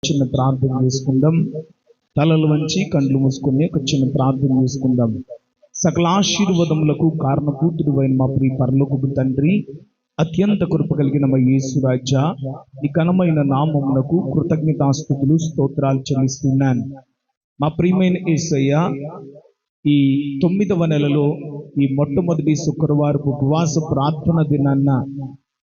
చిన్న ప్రార్థన చేసుకుందాం. తలలు వంచి కండ్లు మూసుకొని ఒక చిన్న ప్రార్థన చేసుకుందాం. సకల ఆశీర్వాదములకు కారణభూతుడు అయిన మా ప్రియ పరలోకపు తండ్రి, అత్యంత కృప కలిగిన మా యేసు రాజా, ఈ ఘనమైన నామమునకు కృతజ్ఞతాస్తుతులు స్తోత్రాలు చెల్లిస్తున్నాను. మా ప్రియమైన యేసయ్య, ఈ 9వ నెలలో ఈ మొట్టమొదటి శుక్రవారపు ఉపవాస ప్రార్థన దినాన్న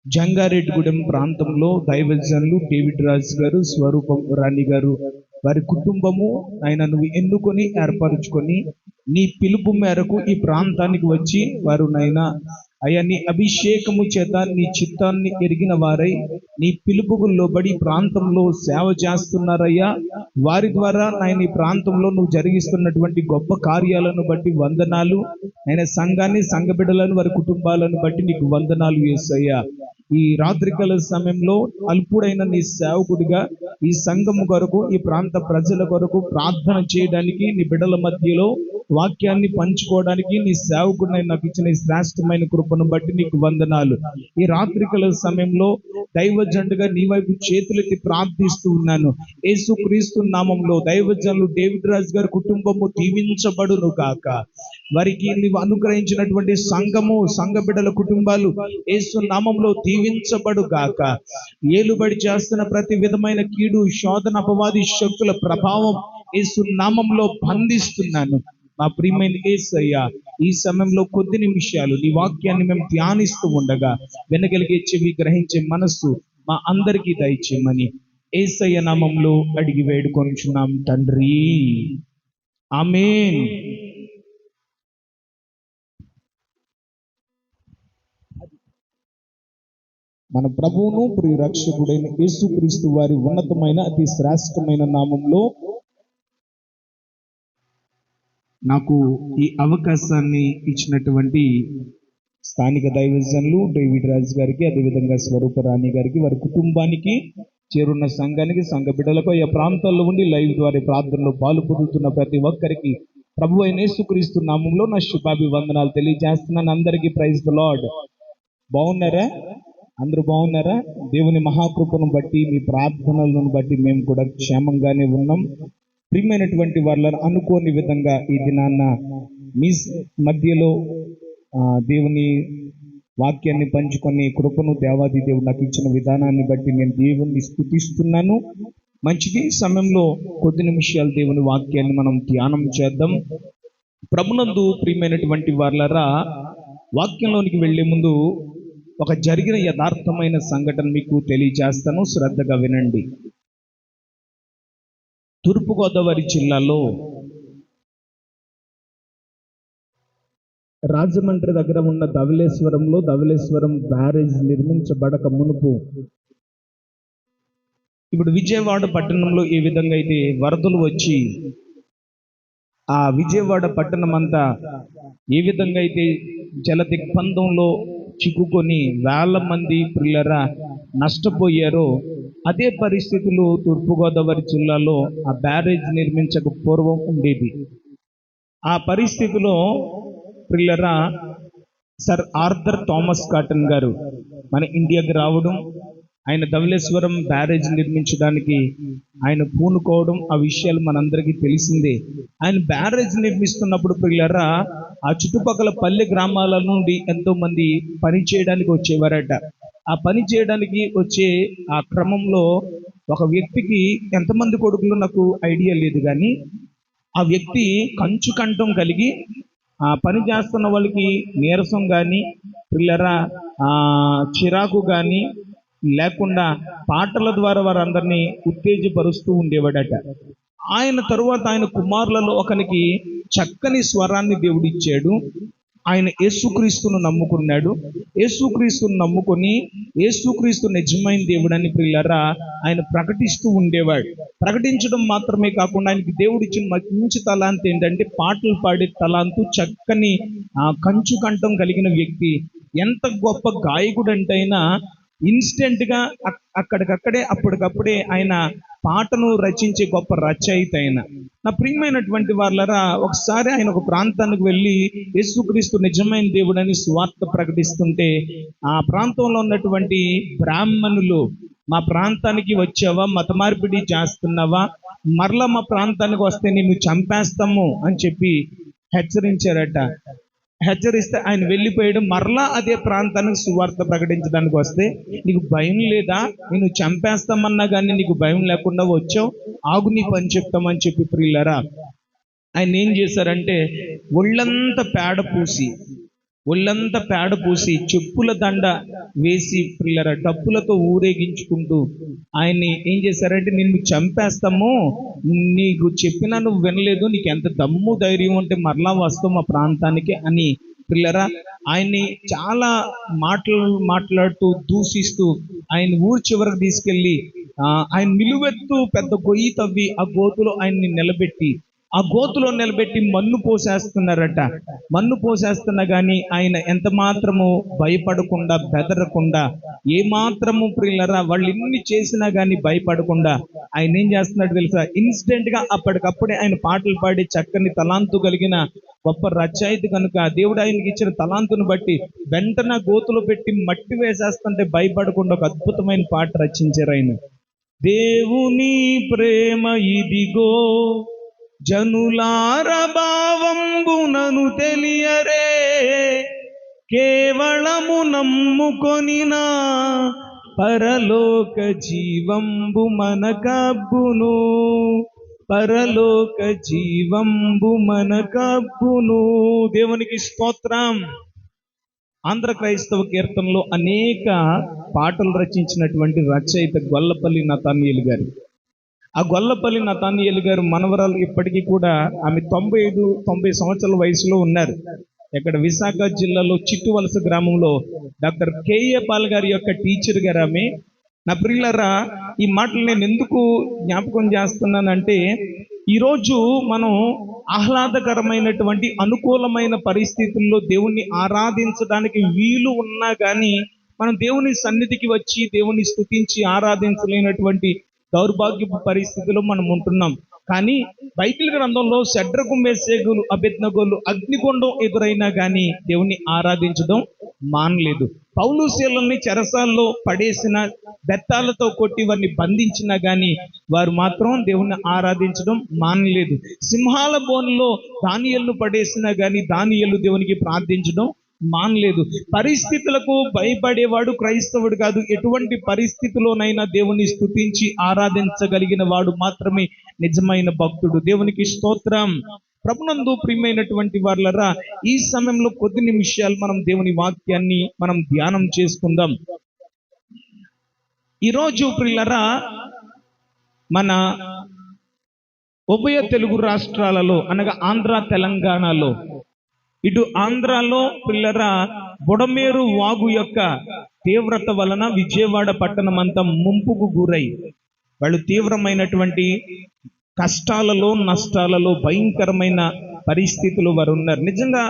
జంగారెడ్డిగూడెం ప్రాంతంలో దైవజనులు డేవిడ్ రాజు గారు, స్వరూపం రాణి గారు, వారి కుటుంబము ఆయన నువ్వు ఎన్నుకొని ఏర్పరచుకొని నీ పిలుపు మేరకు ఈ ప్రాంతానికి వచ్చి వారు నైనా అయ్యా నీ అభిషేకము చేత నీ చిత్తాన్ని ఎరిగిన వారై నీ పిలుపుకు లోబడి ప్రాంతంలో సేవ చేస్తున్నారయ్యా. వారి ద్వారా ఆయన ఈ ప్రాంతంలో నువ్వు జరిగిస్తున్నటువంటి గొప్ప కార్యాలను బట్టి వందనాలు. ఆయన సంఘాన్ని, సంఘ బిడ్డలను, వారి కుటుంబాలను బట్టి నీకు వందనాలు యేసయ్యా. ఈ రాత్రికాల సమయంలో అల్పుడైన నీ సేవకుడిగా ఈ సంఘము కొరకు, ఈ ప్రాంత ప్రజల కొరకు ప్రార్థన చేయడానికి, నీ బిడ్డల మధ్యలో వాక్యాన్ని పంచుకోవడానికి నీ సేవకుడిని నాకు ఇచ్చిన ఈ శ్రేష్టమైన కృపను బట్టి నీకు వందనాలు. ఈ రాత్రికాల సమయంలో దైవజనుడిగా నీ వైపు చేతులెత్తి ప్రార్థిస్తూ ఉన్నాను. యేసుక్రీస్తు నామంలో దైవజనులు డేవిడ్ రాజు గారి కుటుంబము దీవించబడును కాక. వారికి నీవు అనుగ్రహించినటువంటి సంఘము, సంఘ బిడ్డల కుటుంబాలు యేసు నామంలో దీవించబడు గాక. ఏలుబడి చేస్తున్న ప్రతి విధమైన కీడు, శోధన, అపవాది శక్తుల ప్రభావం యేసు నామంలో బంధిస్తున్నాను. మా ప్రియమైన యేసయ్య, ఈ సమయంలో కొద్ది నిమిషాలు నీ వాక్యాన్ని మేము ధ్యానిస్తూ ఉండగా వినగలిగే చెవి, గ్రహించే మనస్సు మా అందరికీ దయచేయమని యేసయ్య నామంలో అడిగి వేడుకొనుచున్నాం తండ్రి, ఆమేన్. మన ప్రభువును ప్రియ రక్షకుడైన యేసుక్రీస్తు వారి ఉన్నతమైన అతి శ్రేష్టమైన నామంలో నాకు ఈ అవకాశాన్ని ఇచ్చినటువంటి స్థానిక దైవజనులు డేవిడ్ రాజు గారికి, అదేవిధంగా స్వరూప రాణి గారికి, వారి కుటుంబానికి, చేరున్న సంఘానికి, సంఘ బిడ్డలకు, ఈ ప్రాంతాల్లో ఉండి లైవ్ ద్వారా ప్రార్థనలో పాలు పొందుతున్న ప్రతి ఒక్కరికి ప్రభు అయిన యేసుక్రీస్తు నామంలో నా శుభాభివందనాలు తెలియజేస్తున్నాను. అందరికీ ప్రైజ్ ది లార్డ్. బాగున్నారా? అందరూ బాగున్నారా? దేవుని మహాకృపను బట్టి, మీ ప్రార్థనలను బట్టి మేము కూడా క్షేమంగానే ఉన్నాం. ప్రియమైనటువంటి వాళ్ళని అనుకోని విధంగా ఈ దినాన్న మీ మధ్యలో దేవుని వాక్యాన్ని పంచుకొని కృపను దేవాది దేవుడు నాకు ఇచ్చిన విధానాన్ని బట్టి నేను దేవుణ్ణి స్తుతిస్తున్నాను. మంచిది. సమయంలో కొద్ది నిమిషాలు దేవుని వాక్యాన్ని మనం ధ్యానం చేద్దాం. ప్రభునందు ప్రియమైనటువంటి వాళ్ళరా, వాక్యంలోనికి వెళ్లే ముందు ఒక జరిగిన యథార్థమైన సంఘటన మీకు తెలియజేస్తాను, శ్రద్ధగా వినండి. తూర్పుగోదావరి జిల్లాలో రాజమండ్రి దగ్గర ఉన్న ధవళేశ్వరం బ్యారేజ్ నిర్మించబడక మునుపు, ఇప్పుడు విజయవాడ పట్టణంలో ఏ విధంగా అయితే వరదలు వచ్చి ఆ విజయవాడ పట్టణం అంతా ఏ విధంగా అయితే జల దిగ్బంధంలో చిక్కుకొని వేల మంది పిల్లరా నష్టపోయారో, అదే పరిస్థితులు తూర్పుగోదావరి జిల్లాలో ఆ బ్యారేజ్ నిర్మించక పూర్వం ఉండేది. ఆ పరిస్థితిలో పిల్లరా సర్ ఆర్థర్ థామస్ కాటన్ గారు మన ఇండియాకి రావడం, ఆయన ధవళేశ్వరం బ్యారేజ్ నిర్మించడానికి ఆయన పూనుకోవడం, ఆ విషయాలు మనందరికీ తెలిసిందే. ఆయన బ్యారేజ్ నిర్మిస్తున్నప్పుడు పిల్లరా ఆ చుట్టుపక్కల పల్లె గ్రామాల నుండి ఎంతో మంది పని చేయడానికి వచ్చేవారట. ఆ పని చేయడానికి వచ్చే ఆ క్రమంలో ఒక వ్యక్తికి ఎంతమంది కొడుకులు నాకు ఐడియా లేదు, కానీ ఆ వ్యక్తి కంచు కంఠం కలిగి ఆ పని చేస్తున్న వాళ్ళకి నీరసం కానీ పిల్లరా చిరాకు కానీ లేకుండా పాటల ద్వారా వారందరినీ ఉత్తేజపరుస్తూ ఉండేవాడట. ఆయన తరువాత ఆయన కుమారులలో ఒకనికి చక్కని స్వరాన్ని దేవుడిచ్చాడు. ఆయన యేసుక్రీస్తును నమ్ముకున్నాడు. యేసుక్రీస్తును నమ్ముకొని యేసుక్రీస్తు నిజమైన దేవుడని పిల్లరా ఆయన ప్రకటిస్తూ ఉండేవాడు. ప్రకటించడం మాత్రమే కాకుండా ఆయనకి దేవుడిచ్చిన మంచి తలాంతు ఏంటంటే పాటలు పాడే తలాంతు, చక్కని కంచు కంఠం కలిగిన వ్యక్తి. ఎంత గొప్ప గాయకుడు అంటే అయినా ఇన్స్టెంట్గా అక్కడికక్కడే అప్పటికప్పుడే ఆయన పాటను రచించే గొప్ప రచయిత ఆయన. నా ప్రియమైనటువంటి వాళ్ళరా, ఒకసారి ఆయన ఒక ప్రాంతానికి వెళ్ళి యేసుక్రీస్తు నిజమైన దేవుడని సువార్త ప్రకటిస్తుంటే ఆ ప్రాంతంలో ఉన్నటువంటి బ్రాహ్మణులు మా ప్రాంతానికి వచ్చావా, మత మార్పిడి చేస్తున్నావా, మరలా మా ప్రాంతానికి వస్తే నిన్ను చంపేస్తాము అని చెప్పి హెచ్చరించారట. హెచ్చరిస్తే ఆయన వెళ్ళిపోయాడు. మరలా అదే ప్రాంతానికి సువార్త ప్రకటించడానికి వస్తే, నీకు భయం లేదా, నేను చంపేస్తామన్నా కానీ నీకు భయం లేకుండా వచ్చావు, ఆగు నీ పని చెప్తామని చెప్పి ప్రియులారా ఆయన ఏం చేశారంటే ఒళ్ళంతా పేడ పూసి చెప్పుల దండ వేసి ప్రియులారా డప్పులతో ఊరేగించుకుంటూ ఆయన్ని ఏం చేశారంటే, నిన్ను చంపేస్తాము, నీకు చెప్పినా నువ్వు వినలేదు, నీకు ఎంత దమ్ము ధైర్యం ఉంటే మరలా వస్తావు మా ప్రాంతానికి అని ప్రియులారా ఆయన్ని చాలా మాట్లాడుతూ దూషిస్తూ ఆయన ఊరు చివరికి తీసుకెళ్ళి ఆయన నిలువెత్తు పెద్ద గొయ్యి తవ్వి ఆ గోతులో నిలబెట్టి మన్ను పోసేస్తున్నారట. మన్ను పోసేస్తున్నా కానీ ఆయన ఎంత మాత్రము భయపడకుండా, బెదరకుండా, ఏ మాత్రము ప్రియులరా వాళ్ళు ఎన్ని చేసినా కానీ భయపడకుండా ఆయన ఏం చేస్తున్నాడు తెలుసా, ఇన్స్టెంట్ గా అప్పటికప్పుడే ఆయన పాటలు పాడి చక్కని తలాంతు కలిగిన గొప్ప రచయిత కనుక దేవుడు ఆయనకి ఇచ్చిన తలాంతును బట్టి వెంటనే గోతులో పెట్టి మట్టి వేసేస్తుంటే భయపడకుండా ఒక అద్భుతమైన పాట రచించారు ఆయన. దేవుని ప్రేమ ఇదిగో జనులార భావంబునను తెలియరే, కేవలము నమ్ముకొనినా పరలోక జీవంబు మనకబ్బును, పరలోక జీవంబు మనకబ్బును. దేవునికి స్తోత్రం. ఆంధ్ర క్రైస్తవ కీర్తనలో అనేక పాటలు రచించినటువంటి రచయిత గొల్లపల్లి నతానియేలు గారు. ఆ గొల్లపల్లి నతానియేలు గారు మనవరాలు ఇప్పటికీ కూడా ఆమె 90 సంవత్సరాల వయసులో ఉన్నారు. ఇక్కడ విశాఖ జిల్లాలో చిట్టువలస గ్రామంలో డాక్టర్ కేఏ పాల్ గారి యొక్క టీచర్ గారు ఆమె. నా ప్రియులారా ఈ మాటలు నేను ఎందుకు జ్ఞాపకం చేస్తున్నానంటే, ఈరోజు మనం ఆహ్లాదకరమైనటువంటి అనుకూలమైన పరిస్థితుల్లో దేవుణ్ణి ఆరాధించడానికి వీలు ఉన్నా కానీ మనం దేవుని సన్నిధికి వచ్చి దేవుని స్తుతించి ఆరాధించలేనటువంటి దౌర్భాగ్యపు పరిస్థితిలో మనం ఉంటున్నాం. కానీ బైబిల్ గ్రంథంలో షడ్రకు మేషాకు అబేద్నెగోలు అగ్నిగుండం ఎదురైనా కానీ దేవుని ఆరాధించడం మానలేదు. పౌలు శీలల్ని చెరసాల్లో పడేసిన, బెత్తాలతో కొట్టి వారిని బంధించినా కానీ వారు మాత్రం దేవుని ఆరాధించడం మానలేదు. సింహాల బోన్లో దానియేలును పడేసినా కానీ దానియేలు దేవునికి ప్రార్థించడం మానలేదు. పరిస్థితులకు భయపడేవాడు క్రైస్తవుడు కాదు. ఎటువంటి పరిస్థితిలోనైనా దేవుని స్తుతించి ఆరాధించగలిగిన వాడు మాత్రమే నిజమైన భక్తుడు. దేవునికి స్తోత్రం. ప్రభునందు ప్రియమైనటువంటి వారలారా, ఈ సమయంలో కొద్ది నిమిషాలు మనం దేవుని వాక్యాన్ని మనం ధ్యానం చేసుకుందాం. ఈరోజు ప్రియులారా మన ఉభయ తెలుగు రాష్ట్రాలలో అనగా ఆంధ్ర తెలంగాణలో, ఇటు ఆంధ్రాలో పిల్లరా బుడమేరు వాగు యొక్క తీవ్రత వలన విజయవాడ పట్టణం అంతా ముంపుకు గురై వాళ్ళు తీవ్రమైనటువంటి కష్టాలలో, నష్టాలలో, భయంకరమైన పరిస్థితులు వారు ఉన్నారు. నిజంగా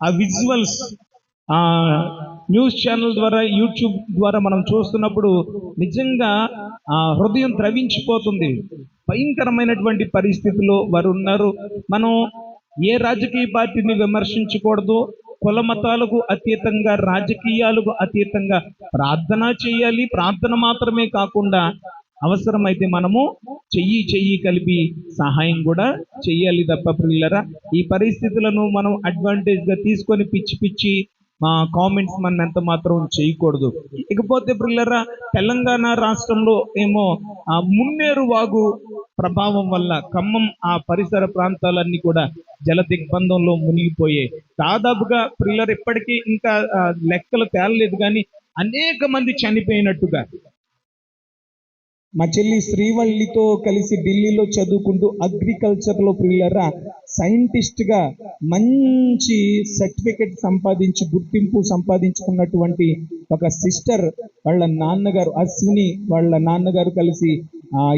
ఆ విజువల్స్ న్యూస్ ఛానల్ ద్వారా, యూట్యూబ్ ద్వారా మనం చూస్తున్నప్పుడు నిజంగా హృదయం ద్రవించిపోతుంది. భయంకరమైనటువంటి పరిస్థితిలో వారు ఉన్నారు. మనం ఏ రాజకీయ పార్టీని విమర్శించకూడదు. కుల మతాలకు అతీతంగా, రాజకీయాలకు అతీతంగా ప్రార్థన చేయాలి. ప్రార్థన మాత్రమే కాకుండా అవసరమైతే మనము చెయ్యి కలిపి సహాయం కూడా చెయ్యాలి తప్ప ప్రియులరా ఈ పరిస్థితులను మనం అడ్వాంటేజ్గా తీసుకొని పిచ్చి కామెంట్స్ మనం ఎంత మాత్రం చేయకూడదు. ఇకపోతే ప్రియులరా తెలంగాణ రాష్ట్రంలో ఏమో మున్నేరు వాగు ప్రభావం వల్ల ఖమ్మం ఆ పరిసర ప్రాంతాలన్నీ కూడా జల దిగ్బంధంలో మునిగిపోయాయి. దాదాపుగా ప్రియులర్ ఇప్పటికీ ఇంకా లెక్కలు తేలలేదు కానీ అనేక మంది చనిపోయినట్టుగా. మా చెల్లి శ్రీవల్లితో కలిసి ఢిల్లీలో చదువుకుంటూ అగ్రికల్చర్లో ప్రియులరా సైంటిస్ట్గా మంచి సర్టిఫికెట్ గుర్తింపు సంపాదించుకున్నటువంటి ఒక సిస్టర్ వాళ్ళ నాన్నగారు అశ్విని వాళ్ళ నాన్నగారు కలిసి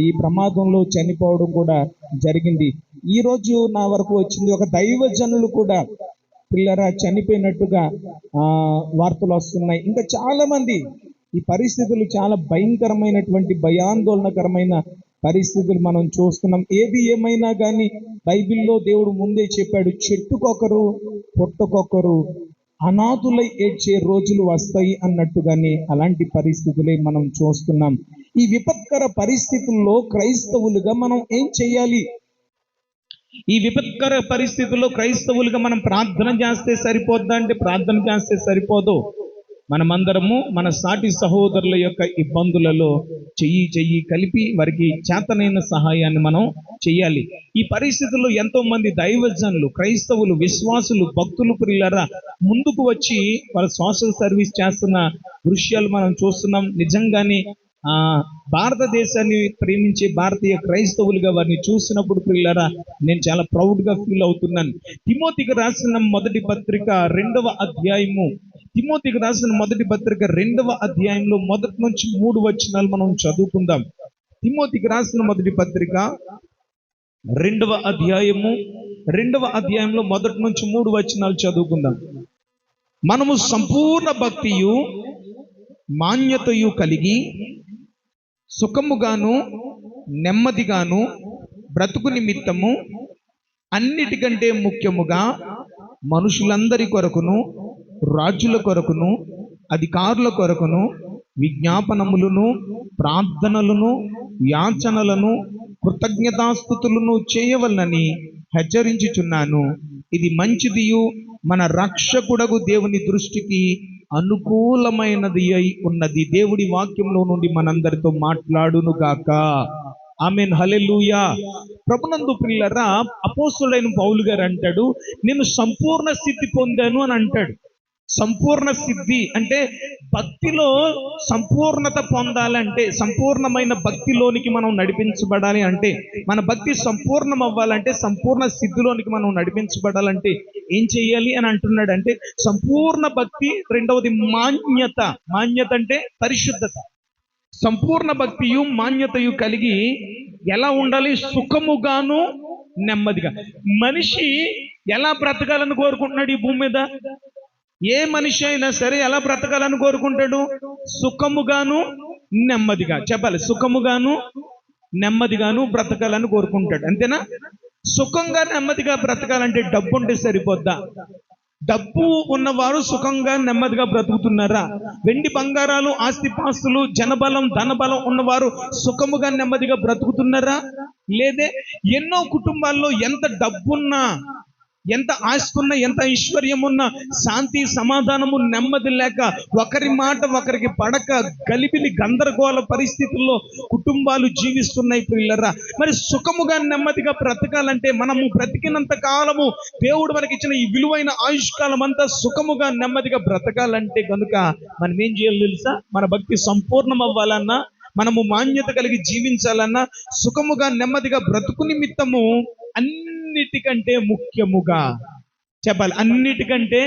ఈ ప్రమాదంలో చనిపోవడం కూడా జరిగింది. ఈరోజు నా వరకు వచ్చింది ఒక దైవజనులు కూడా పిల్లరా చనిపోయినట్టుగా వార్తలు వస్తున్నాయి. ఇంకా చాలా మంది ఈ పరిస్థితులు చాలా భయంకరమైనటువంటి భయాందోళనకరమైన పరిస్థితులు మనం చూస్తున్నాం. ఏది ఏమైనా కానీ బైబిల్లో దేవుడు ముందే చెప్పాడు, చెట్టుకొకరు పుట్టకొకరు అనాథులై ఏడ్చే రోజులు వస్తాయి అన్నట్టుగానే అలాంటి పరిస్థితులే మనం చూస్తున్నాం. ఈ విపత్కర పరిస్థితుల్లో క్రైస్తవులుగా మనం ఏం చేయాలి? ఈ విపత్కర పరిస్థితుల్లో క్రైస్తవులుగా మనం ప్రార్థన చేస్తే సరిపోద్దా అంటే ప్రార్థన చేస్తే సరిపోదు. మనమందరము మన సాటి సహోదరుల యొక్క ఇబ్బందులలో చెయ్యి కలిపి వారికి చేతనైన సహాయాన్ని మనం చెయ్యాలి. ఈ పరిస్థితుల్లో ఎంతో మంది దైవజనులు, క్రైస్తవులు, విశ్వాసులు, భక్తులు ప్రియులారా ముందుకు వచ్చి వాళ్ళ సోషల్ సర్వీస్ చేస్తున్న దృశ్యాలు మనం చూస్తున్నాం. నిజంగానే భారతదేశాన్ని ప్రేమించే భారతీయ క్రైస్తవులుగా వారిని చూసినప్పుడు ప్రియులారా నేను చాలా ప్రౌడ్గా ఫీల్ అవుతున్నాను. తిమోతికి రాసిన మొదటి పత్రిక 2వ అధ్యాయము, తిమోతికి రాసిన మొదటి పత్రిక 2వ అధ్యాయంలో మొదటి నుంచి 3 వచనాలు మనం చదువుకుందాం. తిమోతికి రాసిన మొదటి పత్రిక 2వ అధ్యాయంలో మొదటి నుంచి 3 వచనాలు చదువుకుందాం. మనము సంపూర్ణ భక్తియు మాన్యతయు కలిగి సుఖముగాను నెమ్మదిగాను బ్రతుకు నిమిత్తము అన్నిటికంటే ముఖ్యముగా మనుషులందరి కొరకును, రాజుల కొరకును, అధికారుల కొరకును విజ్ఞాపనములను, ప్రార్థనలను, యాచనలను, కృతజ్ఞతాస్తుతులను చేయవలనని హెచ్చరించుచున్నాను. ఇది మంచిదియు మన రక్షకుడగు దేవుని దృష్టికి అనుకూలమైనది అయి ఉన్నది. దేవుడి వాక్యంలో నుండి మనందరితో మాట్లాడును గాక. ఆమేన్, హల్లెలూయా. ప్రభునందు ప్రియులారా, అపోస్తలుడైన పౌలు గారు అంటాడు, నేను సంపూర్ణ సిద్ధి పొందాను అని అంటాడు. సంపూర్ణ సిద్ధి అంటే భక్తిలో సంపూర్ణత పొందాలంటే, సంపూర్ణమైన భక్తిలోనికి మనం నడిపించబడాలి అంటే, మన భక్తి సంపూర్ణం అవ్వాలంటే, సంపూర్ణ సిద్ధిలోనికి మనం నడిపించబడాలంటే ఏం చేయాలి అని అంటున్నాడు. అంటే సంపూర్ణ భక్తి, రెండవది మాన్యత. మాన్యత అంటే పరిశుద్ధత. సంపూర్ణ భక్తియు మాన్యతయు కలిగి ఎలా ఉండాలి? సుఖముగాను నెమ్మదిగా. మనిషి ఎలా బ్రతకాలని కోరుకుంటున్నాడు ఈ భూమి మీద? ఏ మనిషి అయినా సరే ఎలా బ్రతకాలని కోరుకుంటాడు? సుఖముగాను నెమ్మదిగా. చెప్పాలి, సుఖముగాను నెమ్మదిగాను బ్రతకాలని కోరుకుంటాడు. అంతేనా? సుఖంగా నెమ్మదిగా బ్రతకాలంటే డబ్బు ఉంటే సరిపోద్దా? డబ్బు ఉన్నవారు సుఖంగా నెమ్మదిగా బ్రతుకుతున్నారా? వెండి బంగారాలు, ఆస్తిపాస్తులు, జనబలం, ధనబలం ఉన్నవారు సుఖముగా నెమ్మదిగా బ్రతుకుతున్నారా? లేదే. ఎన్నో కుటుంబాల్లో ఎంత డబ్బున్నా, ఎంత ఆస్తున్నా, ఎంత ఐశ్వర్యం ఉన్నా శాంతి, సమాధానము, నెమ్మది లేక, ఒకరి మాట ఒకరికి పడక, గలిబిలి, గందరగోళ పరిస్థితుల్లో కుటుంబాలు జీవిస్తున్నాయి పిల్లరా. మరి సుఖముగా నెమ్మదిగా బ్రతకాలంటే, మనము బ్రతికినంత కాలము దేవుడు మనకి ఇచ్చిన ఈ విలువైన ఆయుష్కాలం అంతా సుఖముగా నెమ్మదిగా బ్రతకాలంటే కనుక మనం ఏం చేయాలి తెలుసా? మన భక్తి సంపూర్ణం అవ్వాలన్నా, మనము మాన్యత కలిగి జీవించాలన్నా, సుఖముగా నెమ్మదిగా బ్రతుకు నిమిత్తము అన్నిటికంటే ముఖ్యముగా, చెప్పాలి, అన్నిటికంటే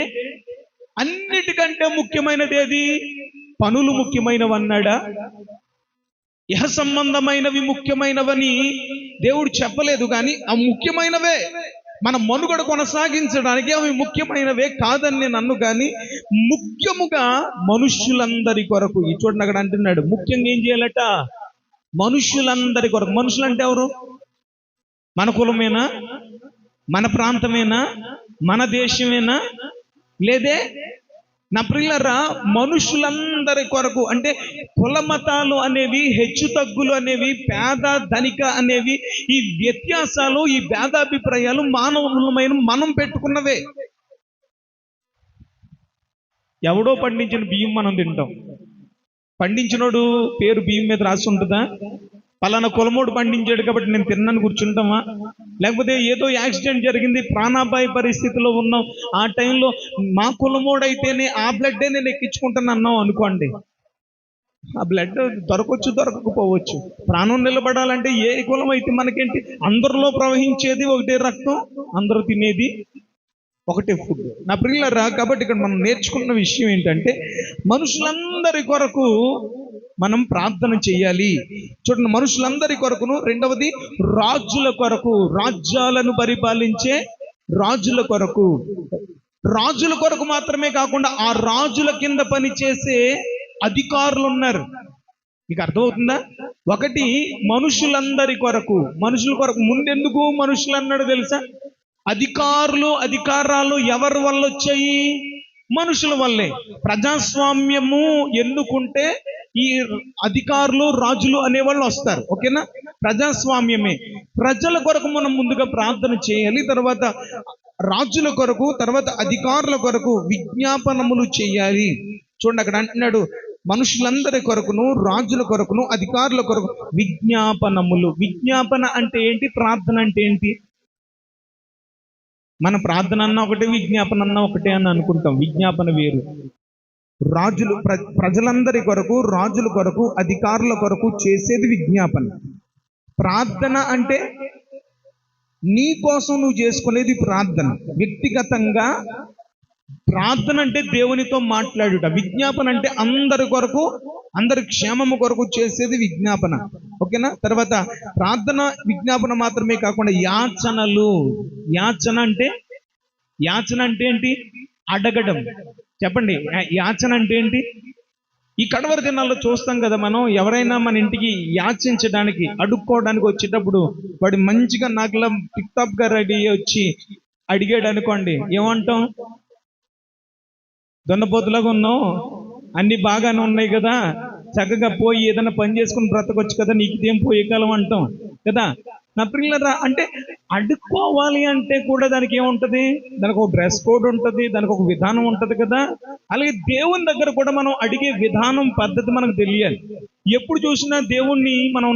ముఖ్యమైనది ఏది? పనులు ముఖ్యమైనవి అన్నాడా? ఇహ సంబంధమైనవి ముఖ్యమైనవని దేవుడు చెప్పలేదు, కానీ అవి ముఖ్యమైనవే. మన మనుగడ కొనసాగించడానికి అవి ముఖ్యమైనవే కాదని నేను అన్ను. కానీ ముఖ్యముగా మనుష్యులందరి కొరకు, ఈ చూడండి అక్కడ అంటున్నాడు, ముఖ్యంగా ఏం చేయాలట? మనుష్యులందరి కొరకు. మనుషులు అంటే ఎవరు? మన కులమేనా? మన ప్రాంతమేనా? మన దేశమేనా? లేదే. నా ప్రియులారా, మనుషులందరి కొరకు అంటే కుల మతాలు అనేవి, హెచ్చు తగ్గులు అనేవి, పేద ధనిక అనేవి, ఈ వ్యత్యాసాలు, ఈ భేదాభిప్రాయాలు మానవులమైన మనం పెట్టుకున్నవే. ఎవడో పండించిన బియ్యం మనం తింటాం. పండించినోడు పేరు బియ్యం మీద రాసి ఉంటుందా? పలానా కులమోడు పండించాడు కాబట్టి నేను తిన్నాను కూర్చుంటామా? లేకపోతే ఏదో యాక్సిడెంట్ జరిగింది, ప్రాణాపాయ పరిస్థితిలో ఉన్నాం, ఆ టైంలో మా కులమోడు అయితేనే ఆ బ్లడ్డే నేను ఎక్కించుకుంటాను అన్నాం అనుకోండి, ఆ బ్లడ్ దొరకవచ్చు, దొరకకపోవచ్చు. ప్రాణం నిలబడాలంటే ఏ కులం అయితే మనకేంటి? అందరిలో ప్రవహించేది ఒకటే రక్తం, అందరూ తినేది ఒకటే ఫుడ్. నా ప్రియులారా, కాబట్టి ఇక్కడ మనం నేర్చుకున్న విషయం ఏంటంటే, మనుషులందరి కొరకు మనం ప్రార్థన చేయాలి. చూడండి, మనుషులందరి కొరకును, రెండవది రాజుల కొరకు, రాజ్యాలను పరిపాలించే రాజుల కొరకు. రాజుల కొరకు మాత్రమే కాకుండా ఆ రాజుల కింద పనిచేసే అధికారులు ఉన్నారు. మీకు అర్థమవుతుందా? ఒకటి మనుషులందరి కొరకు. మనుషుల కొరకు ముందెందుకు మనుషులు అన్నాడు తెలుసా? అధికారులు, అధికారాలు ఎవరి వల్ల వచ్చాయి? మనుషుల వల్లే. ప్రజాస్వామ్యము ఎన్నుకుంటే ఈ అధికారులు, రాజులు అనేవాళ్ళు వస్తారు. ఓకేనా? ప్రజాస్వామ్యమే. ప్రజల కొరకు మనం ముందుగా ప్రార్థన చేయాలి. తర్వాత రాజుల కొరకు, తర్వాత అధికారుల కొరకు విజ్ఞాపనములు చేయాలి. చూడండి, అక్కడ అంటున్నాడు, మనుషులందరి కొరకును, రాజుల కొరకును, అధికారుల కొరకు విజ్ఞాపనములు. విజ్ఞాపన అంటే ఏంటి? ప్రార్థన అంటే ఏంటి? మన ప్రార్థన అన్నా ఒకటే, విజ్ఞాపన అన్నా ఒకటే అని అనుకుంటాం. విజ్ఞాపన వేరు. రాజులు ప్రజలందరి కొరకు, రాజుల కొరకు, అధికారుల కొరకు చేసేది విజ్ఞాపన. ప్రార్థన అంటే నీ కోసం నువ్వు చేసుకునేది ప్రార్థన. వ్యక్తిగతంగా ప్రార్థన అంటే దేవునితో మాట్లాడుట. విజ్ఞాపన అంటే అందరి కొరకు, అందరి క్షేమము కొరకు చేసేది విజ్ఞాపన. ఓకేనా? తర్వాత ప్రార్థన, విజ్ఞాపన మాత్రమే కాకుండా యాచనలు. యాచన అంటే ఏంటి? అడగడం. చెప్పండి, యాచన అంటే ఏంటి? ఈ కడవరి దినాల్లో చూస్తాం కదా, మనం ఎవరైనా మన ఇంటికి యాచించడానికి, అడుక్కోవడానికి వచ్చేటప్పుడు వాడు మంచిగా నాకులా టిప్ టాప్ గా రెడీ వచ్చి అడిగాడు అనుకోండి, ఏమంటాం? దొన్నపోతులాగా ఉన్నావు, అన్ని బాగానే ఉన్నాయి కదా, చక్కగా పోయి ఏదైనా పని చేసుకుని బ్రతకొచ్చు కదా, నీకు ఇదేం పోయే కాలం అంటాం కదా. నా పిల్లరా, అంటే అడుక్కోవాలి అంటే కూడా దానికి ఏముంటది? దానికి ఒక డ్రెస్ కోడ్ ఉంటుంది, దానికి ఒక విధానం ఉంటుంది కదా. అలాగే దేవుని దగ్గర కూడా మనం అడిగే విధానం, పద్ధతి మనకు తెలియాలి. ఎప్పుడు చూసినా దేవుణ్ణి మనం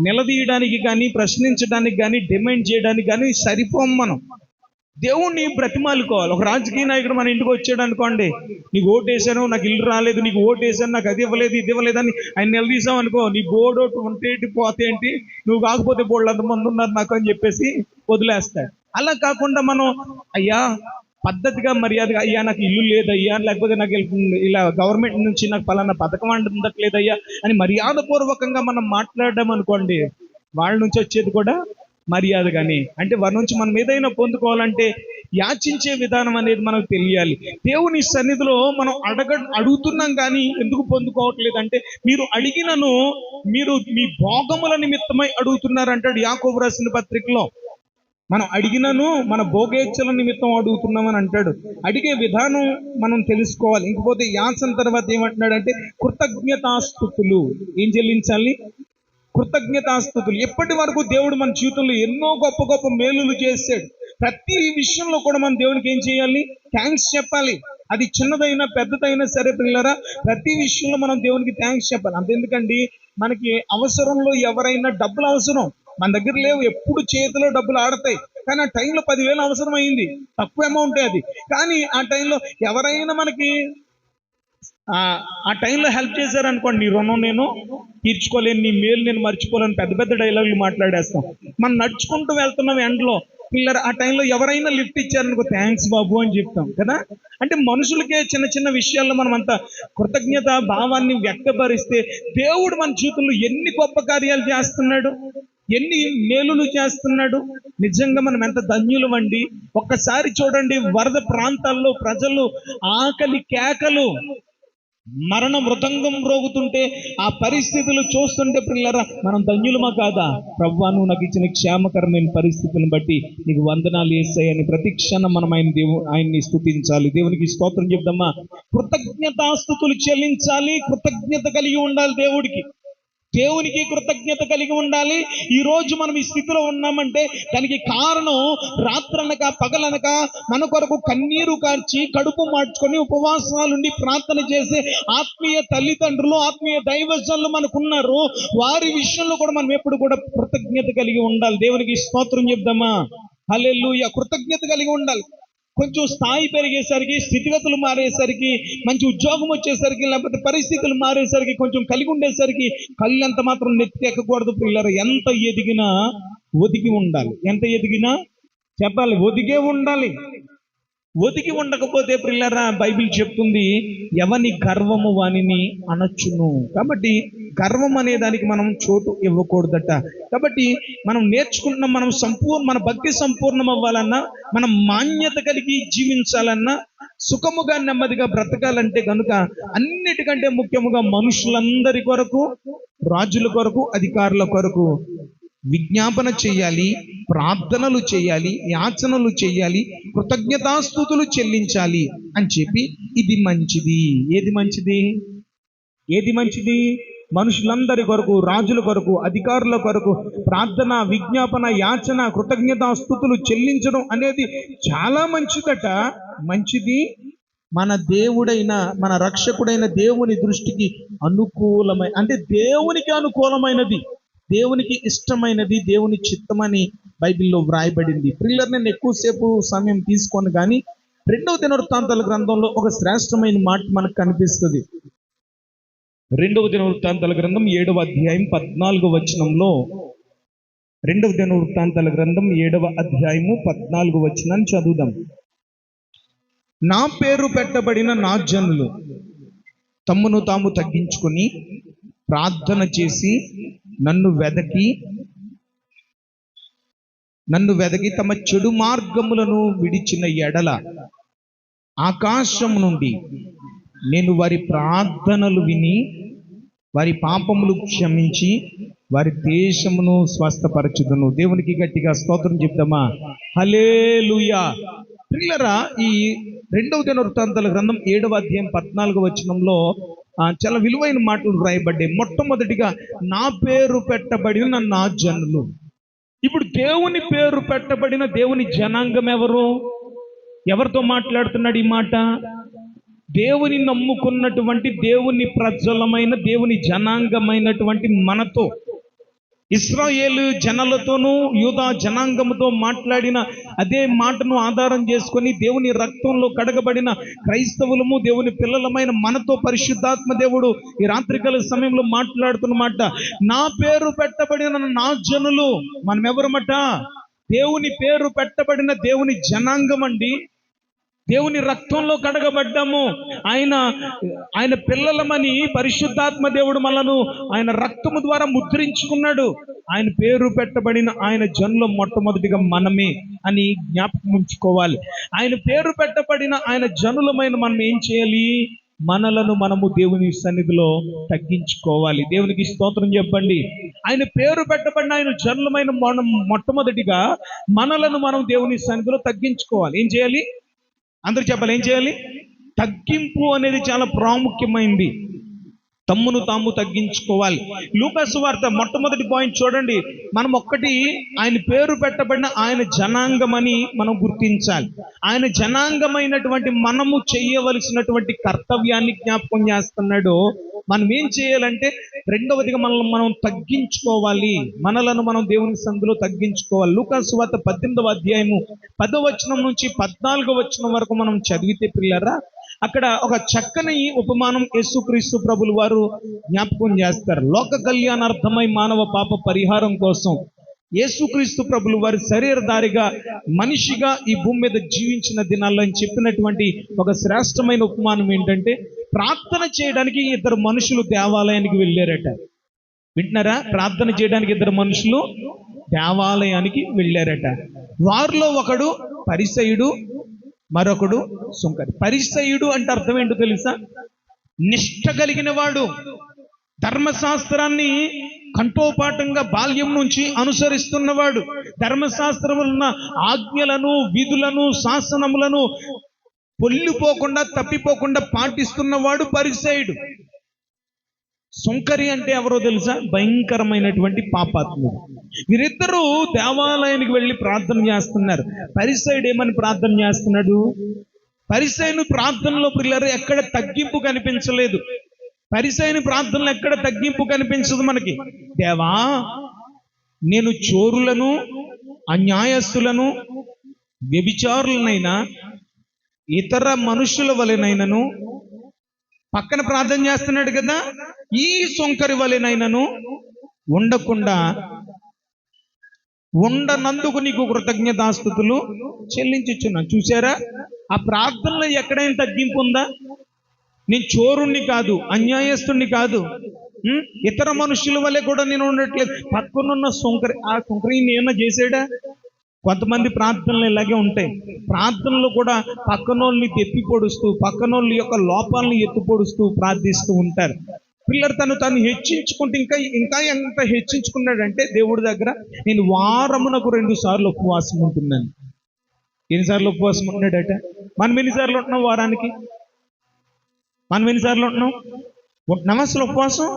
నిలదీయడానికి కానీ, ప్రశ్నించడానికి కానీ, డిమాండ్ చేయడానికి కానీ సరిపోం. మనం దేవుణ్ణి బ్రతిమాలుకోవాలి. ఒక రాజకీయ నాయకుడు మన ఇంటికి వచ్చాడు అనుకోండి, నీకు ఓటేసాను, నాకు ఇల్లు రాలేదు, నీకు ఓటేసాను, నాకు అది ఇవ్వలేదు, ఇది ఇవ్వలేదని ఆయన నిలదీసాం అనుకో, నీ బోర్డు ఉంటేంటి పోతే ఏంటి, నువ్వు కాకపోతే బోర్డు అంతమంది ఉన్నారు నాకు అని చెప్పేసి వదిలేస్తాడు. అలా కాకుండా మనం, అయ్యా పద్ధతిగా, మర్యాదగా, అయ్యా నాకు ఇల్లు లేదయ్యా, లేకపోతే నాకు ఇలా గవర్నమెంట్ నుంచి నాకు పలానా పథకం అందట్లేదయ్యా అని మర్యాదపూర్వకంగా మనం మాట్లాడడం అనుకోండి, వాళ్ళ నుంచి వచ్చేది కూడా మర్యాద. కానీ అంటే వారి నుంచి మనం ఏదైనా పొందుకోవాలంటే యాచించే విధానం అనేది మనకు తెలియాలి. దేవుని సన్నిధిలో మనం అడుగుతున్నాం కానీ ఎందుకు పొందుకోవట్లేదు అంటే, మీరు అడిగినను మీరు మీ భోగముల నిమిత్తమై అడుగుతున్నారు అంటాడు యాకోబు రాసిన పత్రికలో. మనం అడిగినను మన భోగేచ్ఛల నిమిత్తం అడుగుతున్నామని అంటాడు. అడిగే విధానం మనం తెలుసుకోవాలి. ఇంకపోతే యాచన తర్వాత ఏమంటున్నాడంటే కృతజ్ఞతాస్తుతులు. ఏం చెల్లించాలి? కృతజ్ఞతాస్తుతులు. ఎప్పటి వరకు దేవుడు మన జీవితంలో ఎన్నో గొప్ప గొప్ప మేలులు చేశాడు. ప్రతి విషయంలో కూడా మనం దేవునికి ఏం చేయాలి? థ్యాంక్స్ చెప్పాలి. అది చిన్నదైనా పెద్దదైనా సరే పిల్లరా, ప్రతి విషయంలో మనం దేవునికి థ్యాంక్స్ చెప్పాలి. అంతెందుకండి, మనకి అవసరంలో ఎవరైనా డబ్బులు అవసరం, మన దగ్గర లేవు, ఎప్పుడు చేతిలో డబ్బులు ఆడతాయి. కానీ ఆ టైంలో 10,000 అవసరం అయింది, తక్కువ అమౌంటే అది. కానీ ఆ టైంలో ఎవరైనా మనకి ఆ టైంలో హెల్ప్ చేశారనుకోండి, నీ రుణం నేను తీర్చుకోలేను, నీ మేలు నేను మర్చిపోలేను, పెద్ద పెద్ద డైలాగులు మాట్లాడేస్తాం. మనం నడుచుకుంటూ వెళ్తున్నాం ఎండలో, పిల్లలు ఆ టైంలో ఎవరైనా లిఫ్ట్ ఇచ్చారనుకో, థ్యాంక్స్ బాబు అని చెప్తాం కదా. అంటే మనుషులకే చిన్న చిన్న విషయాల్లో మనం అంత కృతజ్ఞత భావాన్ని వ్యక్తపరిస్తే దేవుడు మన జీవితంలో ఎన్ని గొప్ప కార్యాలు చేస్తున్నాడు, ఎన్ని మేలులు చేస్తున్నాడు. నిజంగా మనం ఎంత ధన్యులం అండి. ఒక్కసారి చూడండి, వరద ప్రాంతాల్లో ప్రజలు ఆకలి కేకలు, మరణ మృదంగం రోగుతుంటే ఆ పరిస్థితులు చూస్తుంటే పిల్లరా, మనం ధన్యులమా కాదా? ప్రభువా, నువ్వు నాకు ఇచ్చిన క్షేమకరమైన పరిస్థితులను బట్టి నీకు వందనాలు యేసయ్యని ప్రతి క్షణం మనం ఆయన్ని స్తుతించాలి. దేవునికి స్తోత్రం చెప్దామా? కృతజ్ఞతాస్తుతులు చెల్లించాలి, కృతజ్ఞత కలిగి ఉండాలి. దేవునికి కృతజ్ఞత కలిగి ఉండాలి. ఈ రోజు మనం ఈ స్థితిలో ఉన్నామంటే దానికి కారణం, రాత్రనక పగలనక మన కొరకు కన్నీరు కార్చి, కడుపు మార్చుకొని, ఉపవాసాలుండి ప్రార్థన చేసే ఆత్మీయ తల్లిదండ్రులు, ఆత్మీయ దైవజనులు మనకున్నారు. వారి విషయంలో కూడా మనం ఎప్పుడు కూడా కృతజ్ఞత కలిగి ఉండాలి. దేవునికి స్తోత్రం చెప్దామా? హల్లెలూయా. కృతజ్ఞత కలిగి ఉండాలి. కొంచెం స్థాయి పెరిగేసరికి, స్థితిగతులు మారేసరికి, మంచి ఉద్యోగం వచ్చేసరికి, లేకపోతే పరిస్థితులు మారేసరికి, కొంచెం కలిగి ఉండేసరికి కళ్ళు ఎంత మాత్రం నెత్తికెక్కకూడదు పిల్లలు. ఎంత ఎదిగినా ఒదిగి ఉండాలి. ఎంత ఎదిగినా చెప్పాలి, ఒదిగే ఉండాలి. ఒదిగి ఉండకపోతే పిల్లరా, బైబిల్ చెప్తుంది, ఎవని గర్వము వానిని అనొచ్చును. కాబట్టి గర్వం అనే దానికి మనం చోటు ఇవ్వకూడదట. కాబట్టి మనం నేర్చుకున్న, మన భక్తి సంపూర్ణం అవ్వాలన్నా, మనం మాన్యత కలిగి జీవించాలన్నా, సుఖముగా నెమ్మదిగా బ్రతకాలంటే కనుక అన్నిటికంటే ముఖ్యముగా మనుషులందరి కొరకు, రాజుల కొరకు, అధికారుల కొరకు విజ్ఞాపన చేయాలి, ప్రార్థనలు చేయాలి, యాచనలు చేయాలి, కృతజ్ఞతాస్తుతులు చెల్లించాలి అని చెప్పి ఇది మంచిది. ఏది మంచిది? ఏది మంచిది? మనుషులందరి కొరకు, రాజుల కొరకు, అధికారుల కొరకు ప్రార్థన, విజ్ఞాపన, యాచన, కృతజ్ఞతా స్తుతులు చెల్లించడం అనేది చాలా మంచిదట. మంచిది మన దేవుడైన, మన రక్షకుడైన దేవుని దృష్టికి అనుకూలమైన, అంటే దేవునికి అనుకూలమైనది, దేవునికి ఇష్టమైనది, దేవుని చిత్తమని బైబిల్లో వ్రాయబడింది. ప్రియులారా, నేను ఎక్కువసేపు సమయం తీసుకోను, కానీ 2వ దినవృత్తాంతాల గ్రంథంలో ఒక శ్రేష్టమైన మాట మనకు కనిపిస్తుంది. 2వ దినవృత్తాంతాల గ్రంథం 7వ అధ్యాయం 14వ వచనంలో, 2వ దినవృత్తాంతాల గ్రంథం 7వ అధ్యాయము 14వ వచనాన్ని చదువుదాం. నా పేరు పెట్టబడిన నా జనులు తమ్మును తాము తగ్గించుకొని ప్రార్థన చేసి నన్ను వెదకి తమ చెడు మార్గములను విడిచిన ఎడల ఆకాశం నుండి నేను వారి ప్రార్థనలు విని వారి పాపములు క్షమించి వారి దేశమును స్వస్థపరచుదును. దేవునికి గట్టిగా స్తోత్రం చెప్తామా? హల్లెలూయా. ప్రియులారా, ఈ 2వ దినవృత్తాంతాల గ్రంథం 7వ అధ్యాయం 14వ వచనంలో చాలా విలువైన మాటలు రాయబడ్డాయి. మొట్టమొదటిగా నా పేరు పెట్టబడిన నా జనులు. ఇప్పుడు దేవుని పేరు పెట్టబడిన దేవుని జనాంగం ఎవరు? ఎవరితో మాట్లాడుతున్నాడు ఈ మాట? దేవుని నమ్ముకున్నటువంటి దేవుని ప్రజలమైన దేవుని జనాంగమైనటువంటి మనతో, ఇశ్రాయేలు జనాలతోనూ యూదా జనాంగముతో మాట్లాడిన అదే మాటను ఆధారం చేసుకొని దేవుని రక్తంలో కడగబడిన క్రైస్తవులము, దేవుని పిల్లలమైన మనతో పరిశుద్ధాత్మ దేవుడు ఈ రాత్రికాల సమయంలో మాట్లాడుతున్న మాట, నా పేరు పెట్టబడిన నా జనులు. మనం ఎవరమట? దేవుని పేరు పెట్టబడిన దేవుని జనాంగం అండి. దేవుని రక్తంలో కడగబడ్డాము. ఆయన పిల్లలమని పరిశుద్ధాత్మ దేవుడు మనను ఆయన రక్తము ద్వారా ముద్రించుకున్నాడు. ఆయన పేరు పెట్టబడిన ఆయన జనులు మొట్టమొదటిగా మనమే అని జ్ఞాపకం ఉంచుకోవాలి. ఆయన పేరు పెట్టబడిన ఆయన జనులమైన మనం ఏం చేయాలి? మనలను మనము దేవుని సన్నిధిలో తగ్గించుకోవాలి. దేవునికి స్తోత్రం చెప్పండి. ఆయన పేరు పెట్టబడిన ఆయన జనులమైన మనం మొట్టమొదటిగా మనలను మనం దేవుని సన్నిధిలో తగ్గించుకోవాలి. ఏం చేయాలి? అందరూ చెప్పాలి, ఏం చేయాలి? తగ్గింపు అనేది చాలా ప్రాముఖ్యమైంది. తమ్మును తాము తగ్గించుకోవాలి. లూకా సువార్త మొట్టమొదటి పాయింట్ చూడండి. మనం ఒక్కటి, ఆయన పేరు పెట్టబడిన ఆయన జనాంగమని మనం గుర్తించాలి. ఆయన జనాంగమైనటువంటి మనము చేయవలసినటువంటి కర్తవ్యాన్ని జ్ఞాపకం చేస్తున్నాడు. మనం ఏం చేయాలంటే, రెండవదిగా మనల్ని మనం తగ్గించుకోవాలి. మనలను మనం దేవుని సందులో తగ్గించుకోవాలి. లూకా సువార్త 18వ అధ్యాయము 10వ వచనం నుంచి 14వ వచనం వరకు మనం చదివితే ప్రియులారా, అక్కడ ఒక చక్కని ఉపమానం యేసుక్రీస్తు ప్రభులు వారు జ్ఞాపకం చేస్తారు. లోక కళ్యాణార్థమై మానవ పాప పరిహారం కోసం యేసుక్రీస్తు ప్రభులు వారి శరీరధారిగా మనిషిగా ఈ భూమి మీద జీవించిన దినాల్లో అని చెప్పినటువంటి ఒక శ్రేష్టమైన ఉపమానం ఏంటంటే, ప్రార్థన చేయడానికి 2 మనుషులు దేవాలయానికి వెళ్ళారట. వింటున్నారా? ప్రార్థన చేయడానికి 2 మనుషులు దేవాలయానికి వెళ్ళారట. వారిలో ఒకడు పరిసయుడు, మరొకడు సుంకరి. పరిసయుడు అంటే అర్థం ఏంటో తెలుసా? నిష్ఠ కలిగిన వాడు, ధర్మశాస్త్రాన్ని కంఠోపాఠంగా బాల్యం నుంచి అనుసరిస్తున్నవాడు, ధర్మశాస్త్రములున్న ఆజ్ఞలను, విధులను, శాసనములను పొల్లిపోకుండా తప్పిపోకుండా పాటిస్తున్నవాడు పరిసయుడు. సుంకరి అంటే ఎవరో తెలుసా? భయంకరమైనటువంటి పాపాత్ముడు. వీరిద్దరూ దేవాలయానికి వెళ్ళి ప్రార్థన చేస్తున్నారు. పరిసయుడు ఏమని ప్రార్థన చేస్తున్నాడు? పరిసయుని ప్రార్థనలో పిల్లలు ఎక్కడ తగ్గింపు కనిపించలేదు. పరిసయుని ప్రార్థనలో ఎక్కడ తగ్గింపు కనిపించదు మనకి. దేవా, నేను చోరులను, అన్యాయస్తులను, వ్యభిచారులనైనా, ఇతర మనుషుల వలెనైనను, పక్కన ప్రార్థన చేస్తున్నాడు కదా, ఈ సొంకరి వలెనైనను ఉండకుండా ఉండనందుకు నీకు కృతజ్ఞతాస్తుతులు చెల్లించుచున్నాను. చూసారా? ఆ ప్రార్థనలో ఎక్కడైనా తగ్గింపు ఉందా? నేను చోరుణ్ణి కాదు, అన్యాయస్తుణ్ణి కాదు, ఇతర మనుషుల వల్లే కూడా నేను ఉండట్లేదు. పక్కనున్న సొంకరి, ఆ సొంకరి ఏమన్నా చేసాడా? కొంతమంది ప్రార్థనలు ఇలాగే ఉంటాయి. ప్రార్థనలు కూడా పక్కనోళ్ళని తెప్పి పొడుస్తూ, పక్కనోళ్ళ యొక్క లోపాలను ఎత్తి పొడుస్తూ ప్రార్థిస్తూ ఉంటారు. పిల్లలు తను హెచ్చించుకుంటే ఇంకా ఎంత హెచ్చించుకున్నాడంటే దేవుడి దగ్గర, నేను వారమునకు 2 సార్లు ఉపవాసం ఉంటున్నాను. ఎన్నిసార్లు ఉపవాసం ఉంటున్నాడట? మనం ఎన్నిసార్లు ఉంటున్నాం వారానికి? మనం ఎన్నిసార్లు ఉంటున్నాం? ఉంటున్నామా అసలు ఉపవాసం?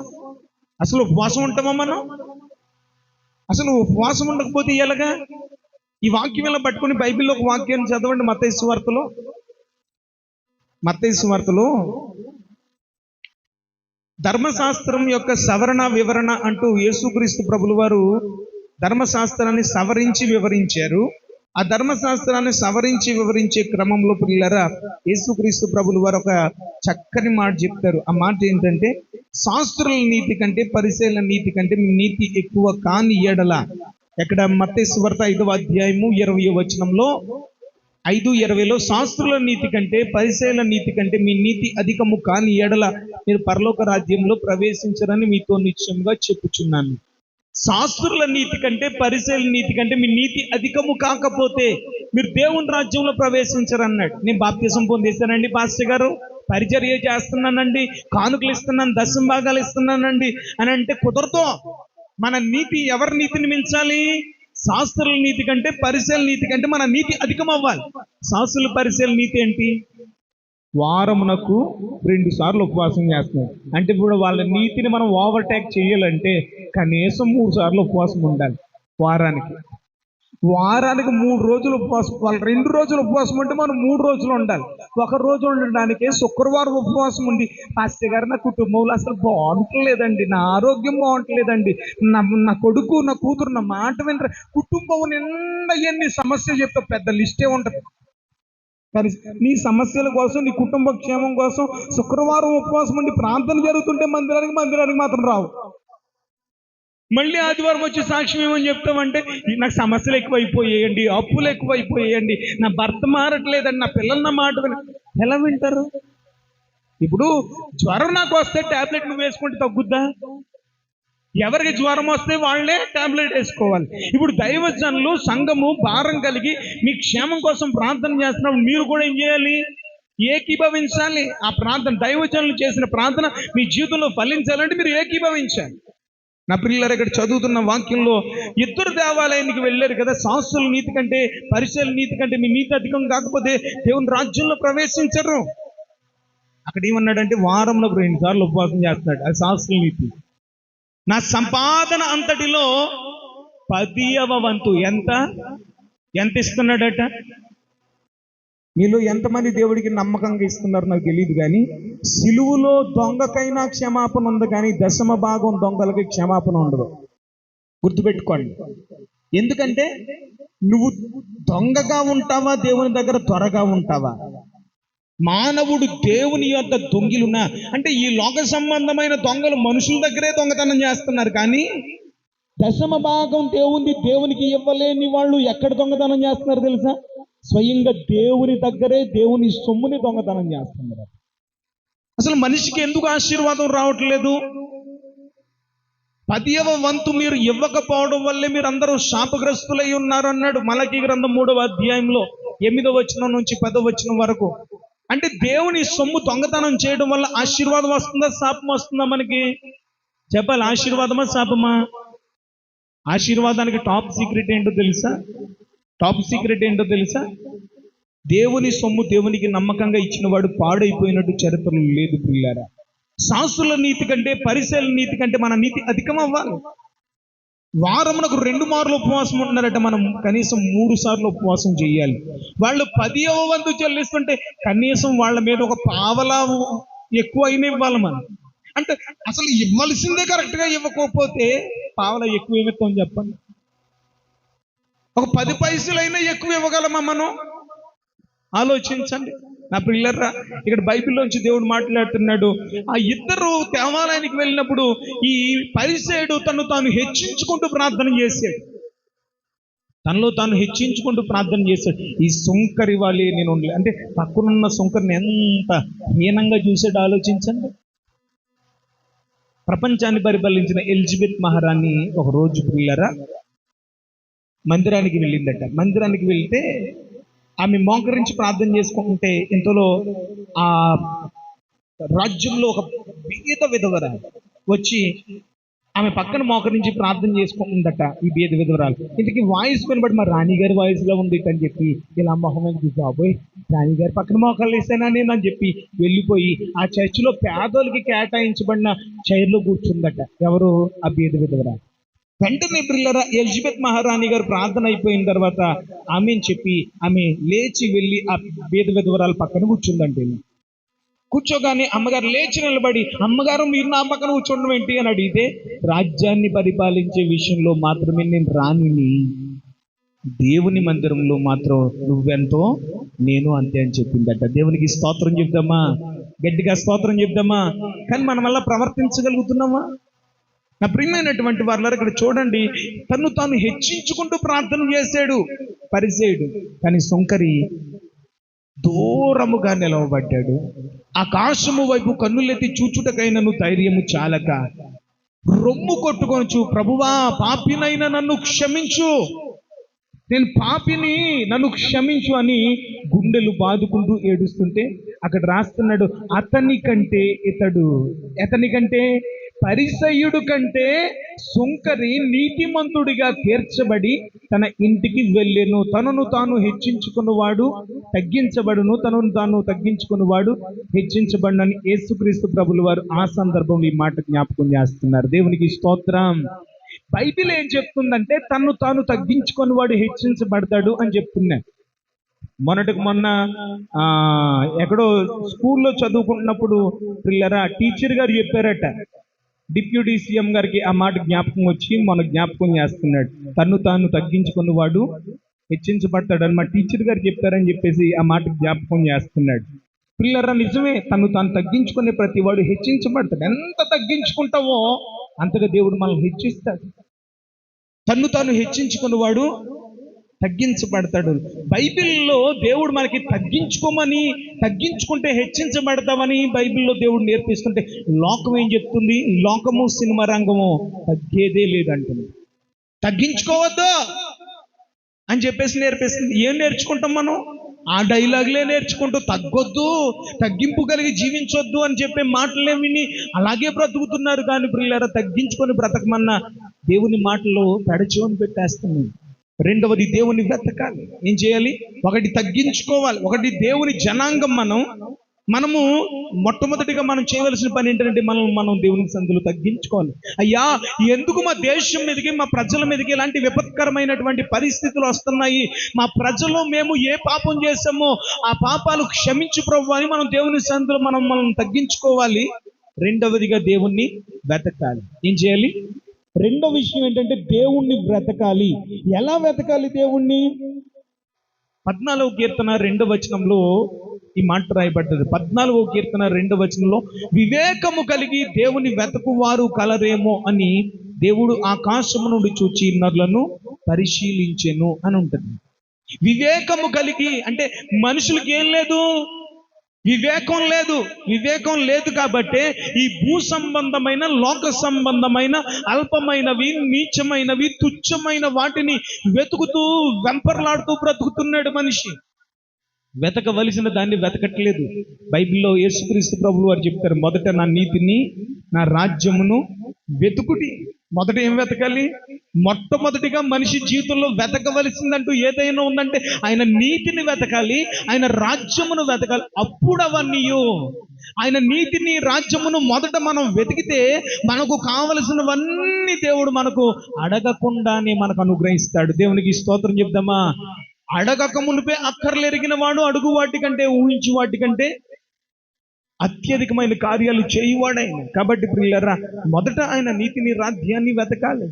అసలు ఉపవాసం ఉంటామా మనం? అసలు ఉపవాసం ఉండకపోతే ఎలాగా? ఈ వాక్యం ఇలా పట్టుకుని బైబిల్లో ఒక వాక్యాన్ని చదవండి. మత్తయి సువార్తలో ధర్మశాస్త్రం యొక్క సవరణ వివరణ అంటూ యేసుక్రీస్తు ప్రభులు వారు ధర్మశాస్త్రాన్ని సవరించి వివరించారు. ఆ ధర్మశాస్త్రాన్ని సవరించి వివరించే క్రమంలో పిల్లరా, యేసుక్రీస్తు ప్రభులు వారు ఒక చక్కని మాట చెప్తారు. ఆ మాట ఏంటంటే, శాస్త్రుల నీతి కంటే పరిసయ్యుల నీతి కంటే మీ నీతి ఎక్కువ కాని ఎడల. ఎక్కడ? మత్తయి సువార్త 5వ అధ్యాయము 20వ వచనంలో, 5:20లో, శాస్త్రుల నీతి కంటే పరిసయ్యుల నీతి కంటే మీ నీతి అధికము కాని ఎడల మీరు పరలోక రాజ్యంలో ప్రవేశించరని మీతో నిశ్చయంగా చెప్పుచున్నాను. శాస్త్రుల నీతి కంటే పరిసయ్యుల నీతి కంటే మీ నీతి అధికము కాకపోతే మీరు దేవుని రాజ్యంలో ప్రవేశించరన్నాడు. నేను బాప్తిసం పొందేశానండి పాస్టర్ గారు, పరిచర్య చేస్తున్నానండి, కానుకలు ఇస్తున్నాను, దశమ భాగాలు ఇస్తున్నానండి అని అంటే కుదరదు. మన నీతి ఎవరి నీతిని మించాలి? శాస్త్రుల నీతి కంటే పరిసయ్యుల నీతి కంటే మన నీతి అధికం అవ్వాలి. శాస్త్రుల పరిసయ్యుల నీతి ఏంటి? వారమునకు 2 సార్లు ఉపవాసం చేస్తున్నారు. అంటే ఇప్పుడు వాళ్ళ నీతిని మనం ఓవర్టేక్ చేయాలంటే కనీసం 3 సార్లు ఉపవాసం ఉండాలి. వారానికి 3 రోజులు ఉపవాసం. వాళ్ళు 2 రోజులు ఉపవాసం అంటే మనం 3 రోజులు ఉండాలి. ఒక రోజు ఉండడానికి శుక్రవారం ఉపవాసం ఉండి, పాస్టర్ గారు నా కుటుంబంలో అసలు బాగుంటలేదండి, నా ఆరోగ్యం బాగుంటలేదండి, నా కొడుకు నా కూతురు నా మాట వింటారు, కుటుంబం నిండా ఎన్ని సమస్యలు చెప్తా, పెద్ద లిస్టే ఉంటుంది. కానీ నీ సమస్యల కోసం, నీ కుటుంబ క్షేమం కోసం శుక్రవారం ఉపవాసం ఉండి ప్రార్థన జరుగుతుంటే మందిరానికి మాత్రం రావు. మళ్ళీ ఆదివారం వచ్చి సాక్ష్యం ఏమని చెప్తామంటే, నాకు సమస్యలు ఎక్కువైపోయాయండి, అప్పులు ఎక్కువైపోయాయండి, నా భర్త మారట్లేదండి, నా పిల్లలు నా మాట ఎలా వింటారు? ఇప్పుడు జ్వరం నాకు వస్తే టాబ్లెట్ నువ్వు వేసుకుంటే తగ్గుద్దా? ఎవరికి జ్వరం వస్తే వాళ్ళే టాబ్లెట్ వేసుకోవాలి. ఇప్పుడు దైవజనులు సంఘము భారం కలిగి మీ క్షేమం కోసం ప్రార్థన చేస్తున్నప్పుడు మీరు కూడా ఏం చేయాలి? ఏకీభవించాలి. ఆ ప్రార్థన, దైవజనులు చేసిన ప్రార్థన మీ జీవితంలో ఫలించాలంటే మీరు ఏకీభవించాలి. నా పిల్లలు ఇక్కడ చదువుతున్న వాక్యంలో 2 దేవాలయానికి వెళ్ళారు కదా. శాస్త్రుల నీతి కంటే పరిసయ్యుల నీతి కంటే మీ నీతి అధికం కాకపోతే దేవుని రాజ్యంలో ప్రవేశించరు. అక్కడ ఏమన్నాడంటే, వారంలో 2 సార్లు ఉపవాసం చేస్తున్నాడు. అది శాస్త్రుల నీతి. నా సంపాదన అంతటిలో 10వ వంతు ఎంత ఇస్తున్నాడట? మీలో ఎంతమంది దేవుడికి నమ్మకంగా ఇస్తున్నారు నాకు తెలియదు, కానీ సిలువులో దొంగకైనా క్షమాపణ ఉంది, కానీ దశమ భాగం దొంగలకి క్షమాపణ ఉండదు. గుర్తుపెట్టుకోండి. ఎందుకంటే నువ్వు దొంగగా ఉంటావా, దేవుని దగ్గర త్వరగా ఉంటావా? మానవుడు దేవుని యొక్క దొంగిలున్నా అంటే ఈ లోక సంబంధమైన దొంగలు మనుషుల దగ్గరే దొంగతనం చేస్తున్నారు, కానీ దశమ భాగం దేవునికి ఇవ్వలేని వాళ్ళు ఎక్కడ దొంగతనం చేస్తున్నారు తెలుసా? స్వయంగా దేవుని దగ్గరే దేవుని సొమ్ముని దొంగతనం చేస్తున్నారు. అసలు మనిషికి ఎందుకు ఆశీర్వాదం రావట్లేదు? 10వ వంతు మీరు ఇవ్వకపోవడం వల్లే మీరు అందరూ శాపగ్రస్తులై ఉన్నారు అన్నాడు మలకీ గ్రంథం 3వ అధ్యాయంలో 8వ వచనం నుంచి 10వ వచనం వరకు. అంటే దేవుని సొమ్ము దొంగతనం చేయడం వల్ల ఆశీర్వాదం వస్తుందా, శాపం వస్తుందా? మనకి చెప్పాలి. ఆశీర్వాదమా శాపమా? ఆశీర్వాదానికి టాప్ సీక్రెట్ ఏంటో తెలుసా? దేవుని సొమ్ము దేవునికి నమ్మకంగా ఇచ్చిన వాడు పాడైపోయినట్టు చరిత్రలో లేదు పిల్లారా. శాస్త్రుల నీతి కంటే పరిసయ్యుల నీతి కంటే మన నీతి అధికం అవ్వాలి. వారమునకు 2 మార్లు ఉపవాసం ఉంటున్నారట, మనం కనీసం 3 సార్లు ఉపవాసం చేయాలి. వాళ్ళు 10వ వంతు చెల్లిస్తుంటే కనీసం వాళ్ళ మీద ఒక పావలా ఎక్కువ అయినా ఇవ్వాలి మనం. అంటే అసలు ఇవ్వాల్సిందే కరెక్ట్గా ఇవ్వకపోతే పావలా ఎక్కువ ఏమిస్తాం చెప్పండి? ఒక 10 పైసలైనా ఎక్కువ ఇవ్వగలమా మనం? ఆలోచించండి. నా పిల్లరా, ఇక్కడ బైబిల్లోంచి దేవుడు మాట్లాడుతున్నాడు. ఆ 2 దేవాలయానికి వెళ్ళినప్పుడు ఈ పరిసయ్యుడు తను తాను హెచ్చించుకుంటూ ప్రార్థన చేశాడు. ఈ సుంకరి వాళ్ళే నేను ఉండలే అంటే పక్కనున్న సుంకరిని ఎంత హీనంగా చూసాడు ఆలోచించండి. ప్రపంచాన్ని పరిపాలించిన ఎలిజబెత్ మహారాణి ఒక రోజు పిల్లరా మందిరానికి వెళ్ళిందట. మందిరానికి వెళ్తే ఆమె మోకరించి ప్రార్థన చేసుకుంటే ఇంతలో ఆ రాజ్యంలో ఒక బీద విధవరాలు వచ్చి ఆమె పక్కన మోకరించి ప్రార్థన చేసుకుంటుందట. ఈ బీద విధవరాలు ఇంతకీ వాయిస్ వినబడి మరి రాణిగారి వాయిస్లో ఉంది అని చెప్పి ఇలా మొహం బాబోయ్ రాణిగారి పక్కన మోకాళ్ళు వేసానా నేను అని చెప్పి వెళ్ళిపోయి ఆ చర్చిలో పేదోళ్ళకి కేటాయించబడిన చైర్లో కూర్చుందట. ఎవరు? ఆ బీద విధవరాలు. వెంటనే పిల్లరా ఎలిజబెత్ మహారాణి గారు ప్రార్థన అయిపోయిన తర్వాత ఆమె చెప్పి ఆమె లేచి వెళ్ళి ఆ బీద విధవరాల పక్కన కూర్చుందంటే, కూర్చోగానే అమ్మగారు లేచి నిలబడి, అమ్మగారు మీరు నా పక్కన కూర్చోవడం ఏంటి అని అడిగితే, రాజ్యాన్ని పరిపాలించే విషయంలో మాత్రమే నేను రాణిని, దేవుని మందిరంలో మాత్రం నువ్వెంతో నేను అంతే అని చెప్పిందట. దేవునికి స్తోత్రం చెప్దామా? గట్టిగా స్తోత్రం చెప్దామా? కానీ మనం వల్ల ప్రవర్తించగలుగుతున్నామా? నా ప్రియమైనటువంటి వారు ఇక్కడ చూడండి, తను తాను హెచ్చించుకుంటూ ప్రార్థన చేశాడు పరిసేయుడు, కానీ సుంకరి దూరముగా నిలవబడ్డాడు. ఆకాశము వైపు కన్నులెత్తి చూచుటకైనను ధైర్యము చాలక రొమ్ము కొట్టుకొనుచు, ప్రభువా పాపినైనా నన్ను క్షమించు, నేను పాపిని, నన్ను క్షమించు అని గుండెలు బాదుకుంటూ ఏడుస్తుంటే అక్కడ రాస్తున్నాడు, అతని కంటే పరిసయ్యుడు కంటే సుంకరి నీతిమంతుడిగా తీర్చబడి తన ఇంటికి వెళ్ళెను. తనను తాను హెచ్చించుకున్నవాడు తగ్గించబడును, తనను తాను తగ్గించుకున్నవాడు హెచ్చించబడునని యేసుక్రీస్తు ప్రభుల వారు ఆ సందర్భంలో ఈ మాట జ్ఞాపకం చేస్తున్నారు. దేవునికి స్తోత్రం. బైబిల్ ఏం చెప్తుందంటే తను తాను తగ్గించుకొని వాడు హెచ్చించబడతాడు అని చెప్తున్నాడు. మొన్న ఎక్కడో స్కూల్లో చదువుకుంటున్నప్పుడు పిల్లరా టీచర్ గారు చెప్పారట, డిప్యూటీ సీఎం గారికి ఆ మాట జ్ఞాపకం వచ్చి మన జ్ఞాపకం చేస్తున్నాడు, తను తాను తగ్గించుకున్న వాడు హెచ్చించబడతాడు అని మా టీచర్ గారు చెప్పారని చెప్పేసి ఆ మాట జ్ఞాపకం చేస్తున్నాడు. పిల్లరా నిజమే, తను తాను తగ్గించుకునే ప్రతి వాడు హెచ్చించబడతాడు. ఎంత తగ్గించుకుంటావో అంతగా దేవుడు మనల్ని హెచ్చిస్తాడు. తన్ను తాను హెచ్చించుకున్నవాడు తగ్గించబడతాడు. బైబిల్లో దేవుడు మనకి తగ్గించుకుంటే హెచ్చించబడతామని బైబిల్లో దేవుడు నేర్పిస్తుంటే, లోకం ఏం చెప్తుంది? లోకము సినిమా రంగము తగ్గేదే లేదంటుంది. తగ్గించుకోవద్దు అని చెప్పేసి నేర్పిస్తుంది. ఏం నేర్చుకుంటాం మనం? ఆ డైలాగులే నేర్చుకుంటూ తగ్గొద్దు, తగ్గింపు కలిగి జీవించొద్దు అని చెప్పే మాటలే విని అలాగే బ్రతుకుతున్నారు. కానీ పిల్లరా తగ్గించుకొని బ్రతకమన్నా దేవుని మాటలు పెడచెవిని పెట్టేస్తున్నాయి. రెండవది దేవుని వెతకాలి. ఏం చేయాలి? ఒకటి తగ్గించుకోవాలి, ఒకటి దేవుని జనాంగం మనము మొట్టమొదటిగా మనం చేయవలసిన పని ఏంటంటే మనం దేవుని సందులో తగ్గించుకోవాలి. అయ్యా ఎందుకు మా దేశం మీదకి, మా ప్రజల మీదకి ఇలాంటి విపత్కరమైనటువంటి పరిస్థితులు వస్తున్నాయి? మా ప్రజలు మేము ఏ పాపం చేసామో ఆ పాపాలు క్షమించు ప్రభువా అని మనం దేవుని సందులో మనం తగ్గించుకోవాలి. రెండవదిగా దేవుణ్ణి వెతకాలి. ఏం చేయాలి? రెండో విషయం ఏంటంటే దేవుణ్ణి వెతకాలి. ఎలా వెతకాలి దేవుణ్ణి? 14వ కీర్తన 2వ వచనంలో ఈ మాట రాయబడ్డది. 14వ కీర్తన 2వ వచనంలో, వివేకము కలిగి దేవుని వెతకువారు కలరేమో అని దేవుడు ఆకాశము నుండి చూచి నరులను పరిశీలించెను అని ఉంటుంది. వివేకము కలిగి అంటే మనుషులకి ఏం లేదు? వివేకం లేదు కాబట్టి ఈ భూ సంబంధమైన, లోక సంబంధమైన, అల్పమైనవి, నీచమైనవి, తుచ్చమైన వాటిని వెతుకుతూ వెంపర్లాడుతూ బ్రతుకుతున్నాడు మనిషి. వెతకవలసిన దాన్ని వెతకట్లేదు. బైబిల్లో యేసుక్రీస్తు ప్రభువు వారు చెప్తారు, మొదట నా నీతిని, నా రాజ్యమును వెతుకుడి. మొదట ఏం వెతకాలి? మొట్టమొదటిగా మనిషి జీవితంలో వెతకవలసిందంటూ ఏదైనా ఉందంటే ఆయన నీతిని వెతకాలి, ఆయన రాజ్యమును వెతకాలి. అప్పుడు అవన్నీ, ఆయన నీతిని, రాజ్యమును మొదట మనం వెతికితే మనకు కావలసినవన్నీ దేవుడు మనకు అడగకుండానే మనకు అనుగ్రహిస్తాడు. దేవునికి స్తోత్రం చెప్దామా? అడగక మునిపే అక్కర్లెరిగిన వాడు అడుగు వాటికంటే, ఊహించు వాటికంటే అత్యధికమైన కార్యాలు చేయువాడైన. కాబట్టి ప్రియులారా, మొదట ఆయన నీతిని, రాజ్యాన్ని వెతకాలి.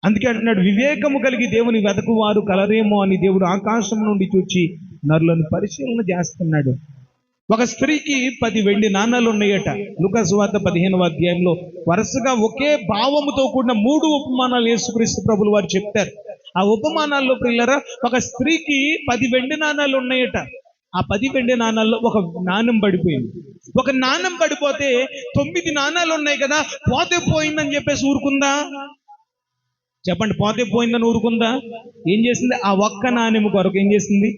అందుకే అంటున్నాడు, వివేకము కలిగి దేవుని వెతకువారు కలరేమో అని దేవుడు ఆకాశం నుండి చూచి నరులను పరిశీలన చేస్తున్నాడు. ఒక స్త్రీకి 10 వెండి నాణాలు ఉన్నాయట. లూకా సువార్త 15వ అధ్యాయంలో వరుసగా ఒకే భావముతో కూడిన 3 ఉపమానాలు యేసుక్రీస్తు ప్రభులు వారు చెప్తారు. ఆ ఉపమానాల్లో ప్రియులారా, ఒక స్త్రీకి 10 వెండి నాణాలు ఉన్నాయట. ఆ 10 వెండి నాణాల్లో ఒక నాణెం పడిపోయింది. ఒక నాణెం పడిపోతే 9 నాణాలు ఉన్నాయి కదా, పోతే పోయిందని చెప్పేసి ఊరుకుందా? చెప్పండి, పోతే పోయిందని ఊరుకుందా? ఏం చేసింది? ఆ ఒక్క నాణెం కొరకు ఏం చేసింది?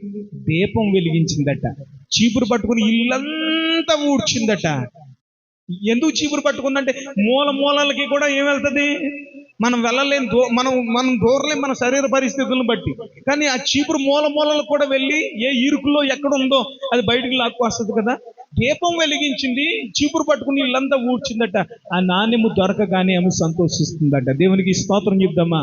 దీపం వెలిగించిందట. చీపురు పట్టుకుని ఇల్లంతా ఊడ్చిందట. ఎందుకు చీపురు పట్టుకుందంటే మూలలకి కూడా ఏం వెళ్తుంది? మనం వెళ్ళలేని మనం దూరలేం మన శరీర పరిస్థితులను బట్టి. కానీ ఆ చీపురు మూలలు కూడా వెళ్ళి ఏ ఇరుకులో ఎక్కడ ఉందో అది బయటికి లాక్కు వస్తుంది కదా. దీపం వెలిగించింది, చీపురు పట్టుకుని ఇల్లంతా ఊడ్చిందట. ఆ నాణ్యము దొరకగానే ఆమె సంతోషిస్తుందట. దేవునికి స్తోత్రం చెప్దామా?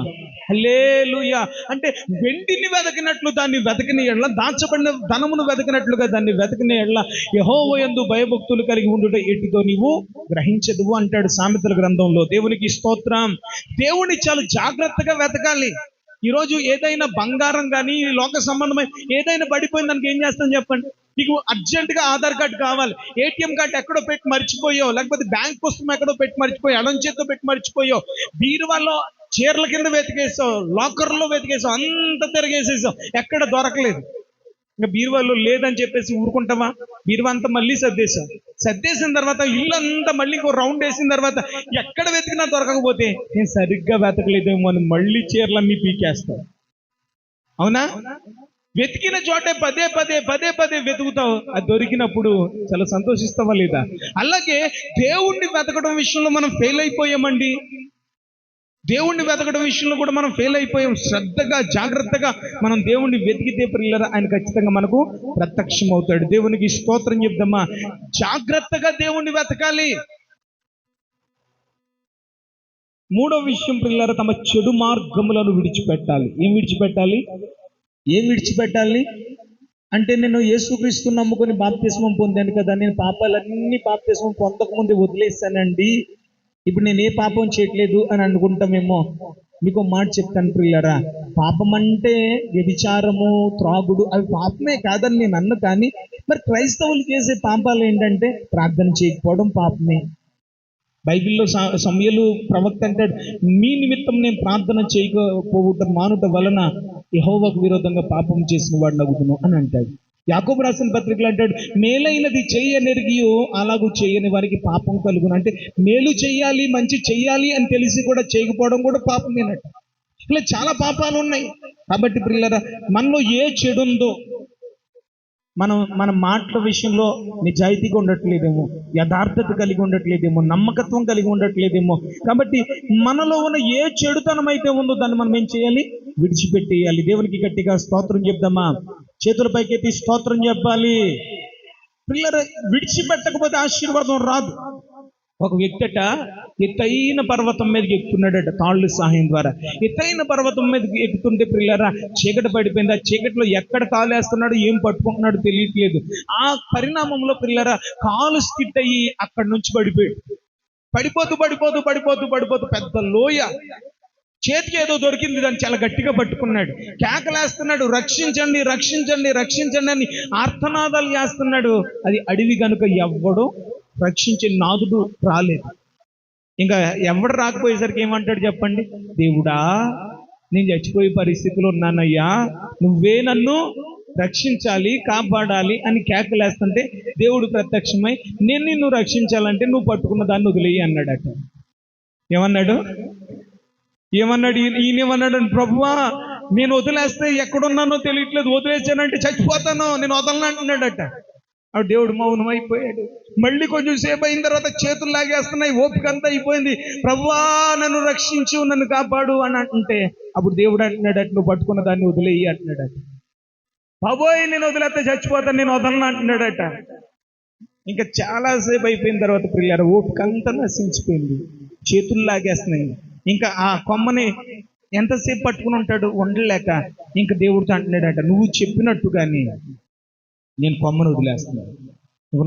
హల్లెలూయా. అంటే వెండిని వెతకినట్లు దాన్ని వెతకిన ఎడల, దాచబడిన ధనమును వెతకినట్లుగా దాన్ని వెతకిన ఎడల యెహోవా యందు భయభక్తులు కలిగి ఉండుట ఎట్టిదో నీవు గ్రహించదువు అంటాడు సామెతల గ్రంథంలో. దేవునికి స్తోత్రం. దేవుని చాలా జాగ్రత్తగా వెతకాలి. ఈరోజు ఏదైనా బంగారం కానీ లోక సంబంధమైన ఏదైనా పడిపోయింది దానికి ఏం చేస్తాం చెప్పండి? నీకు అర్జెంటుగా ఆధార్ కార్డు కావాలి, ఏటీఎం కార్డు ఎక్కడో పెట్టి మర్చిపోయో, లేకపోతే బ్యాంక్ పుస్తకం ఎక్కడో పెట్టి మర్చిపోయో, ఎడం చేతితో పెట్టి మర్చిపోయో, బీరువాలో చీరల కింద వెతికేసావు, లాకర్లో వెతికేసావు, అంత తిరిగేసేసావు, ఎక్కడ దొరకలేదు. ఇంకా బీరువాలో లేదని చెప్పేసి ఊరుకుంటావా? బీరువా అంతా మళ్ళీ సర్దేసిన తర్వాత ఇల్లు అంతా మళ్ళీ ఇంకో రౌండ్ వేసిన తర్వాత ఎక్కడ వెతికినా దొరకకపోతే నేను సరిగ్గా వెతకలేదేమో అని మళ్ళీ చీరలన్నీ పీకేస్తావు. అవునా? వెతికిన చోటే పదే పదే వెతుకుతావు. అది దొరికినప్పుడు చాలా సంతోషిస్తావా లేదా? అలాగే దేవుణ్ణి వెతకడం విషయంలో మనం ఫెయిల్ అయిపోయామండి. దేవుణ్ణి వెతకడం విషయంలో కూడా మనం ఫెయిల్ అయిపోయాం. శ్రద్ధగా జాగ్రత్తగా మనం దేవుణ్ణి వెతికితే ప్రియులారా ఆయన ఖచ్చితంగా మనకు ప్రత్యక్షం అవుతాడు. దేవునికి స్తోత్రం చెప్దామా? జాగ్రత్తగా దేవుణ్ణి వెతకాలి. మూడో విషయం ప్రియులారా, తమ చెడు మార్గములను విడిచిపెట్టాలి. ఏం విడిచిపెట్టాలి అంటే, నేను యేసుక్రీస్తు నమ్ముకొని బాప్తిస్మం పొందాను కదా, నేను పాపాలన్నీ బాప్తిస్మం పొందకముందే వదిలేస్తానండి, ఇప్పుడు నేను ఏ పాపం చేయట్లేదు అని అనుకుంటామేమో. మీకు మాట చెప్తాను ప్రియులారా, పాపం అంటే వ్యభిచారము, త్రాగుడు అవి పాపమే కాదని నేను అన్న. కానీ మరి క్రైస్తవులు చేసే పాపాలు ఏంటంటే ప్రార్థన చేయకపోవడం పాపమే. బైబిల్లో సమూయేలు ప్రవక్త అంటాడు, మీ నిమిత్తం నేను ప్రార్థన చేయకపోవట మానుట వలన యెహోవాకు విరోధంగా పాపం చేసిన వాడు నవ్వుతును అని అంటాడు. యాకోబు రాసిన పత్రికలు అంటాడు, మేలైనది చెయ్యనెరిగియో అలాగూ చేయని వారికి పాపం కలుగును. అంటే మేలు చెయ్యాలి, మంచి చెయ్యాలి అని తెలిసి కూడా చేయకపోవడం కూడా పాపమేనట్టు. ఇలా చాలా పాపాలు ఉన్నాయి. కాబట్టి ప్రియులారా, మనలో ఏ చెడు ఉందో, మన మాటల విషయంలో నిజాయితీగా ఉండట్లేదేమో, యథార్థత కలిగి ఉండట్లేదేమో, నమ్మకత్వం కలిగి ఉండట్లేదేమో. కాబట్టి మనలో ఉన్న ఏ చెడుతనం అయితే ఉందో దాన్ని మనం ఏం చేయాలి? విడిచిపెట్టేయాలి. దేవునికి గట్టిగా స్తోత్రం చెప్దామా? చేతుల పైకెత్తి స్తోత్రం చెప్పాలి. పిల్లలు విడిచిపెట్టకపోతే ఆశీర్వాదం రాదు. ఒక వ్యక్తట ఎత్తైన పర్వతం మీదకి ఎక్కుతున్నాడట తాళ్ళు సహాయం ద్వారా. ఎత్తైన పర్వతం మీదకి ఎక్కుతుంటే ప్రియులారా చీకటి పడిపోయింది. ఆ చీకటిలో ఎక్కడ కాలు వేస్తున్నాడు, ఏం పట్టుకుంటున్నాడు తెలియట్లేదు. ఆ పరిణామంలో ప్రియులారా కాలు స్కిట్ అయ్యి అక్కడి నుంచి పడిపోతూ పెద్ద లోయ. చేతికి ఏదో దొరికింది, దాన్ని చాలా గట్టిగా పట్టుకున్నాడు, కేకలేస్తున్నాడు, రక్షించండి రక్షించండి రక్షించండి అని ఆర్తనాదాలు చేస్తున్నాడు. అది అడవి కనుక ఎవ్వడు రక్షించే నాదుడు రాలేదు. ఇంకా ఎవడు రాకపోయేసరికి ఏమంటాడు చెప్పండి? దేవుడా, నేను చచ్చిపోయే పరిస్థితిలో ఉన్నానయ్యా, నువ్వే నన్ను రక్షించాలి, కాపాడాలి అని కేకలేస్తుంటే దేవుడు ప్రత్యక్షమై, నేను నిన్ను రక్షించాలంటే నువ్వు పట్టుకున్న దాన్ని వదిలేయి అన్నాడట. ఏమన్నాడు? ఈయనేమన్నాడు? ప్రభువా, నేను వదిలేస్తే ఎక్కడున్నానో తెలియట్లేదు, వదిలేసానంటే చచ్చిపోతాను, నేను వదలను అంటున్నాడట. ఆ దేవుడు మౌనం అయిపోయాడు. మళ్ళీ కొంచెం సేపు అయిన తర్వాత చేతులు లాగేస్తున్నాయి, ఓపిక అంతా అయిపోయింది. ప్రభువా, నన్ను రక్షించు, నన్ను కాపాడు అని అంటే అప్పుడు దేవుడు అంటున్నాడట, నువ్వు పట్టుకున్న దాన్ని వదిలేయి అంటున్నాడట. బాబోయ్, నేను వదిలేస్తే చచ్చిపోతాను, నేను వదలను అంటున్నాడట. ఇంకా చాలాసేపు అయిపోయిన తర్వాత ప్రియులారా ఓపిక అంతా నశించిపోయింది, చేతులు లాగేస్తున్నాయి. ఇంకా ఆ కొమ్మని ఎంతసేపు పట్టుకుని ఉంటాడు ఉండలేక. ఇంకా దేవుడితో అంటున్నాడట, నువ్వు చెప్పినట్టుగాని నేను కొమ్మను వదిలేస్తున్నాను, నువ్వు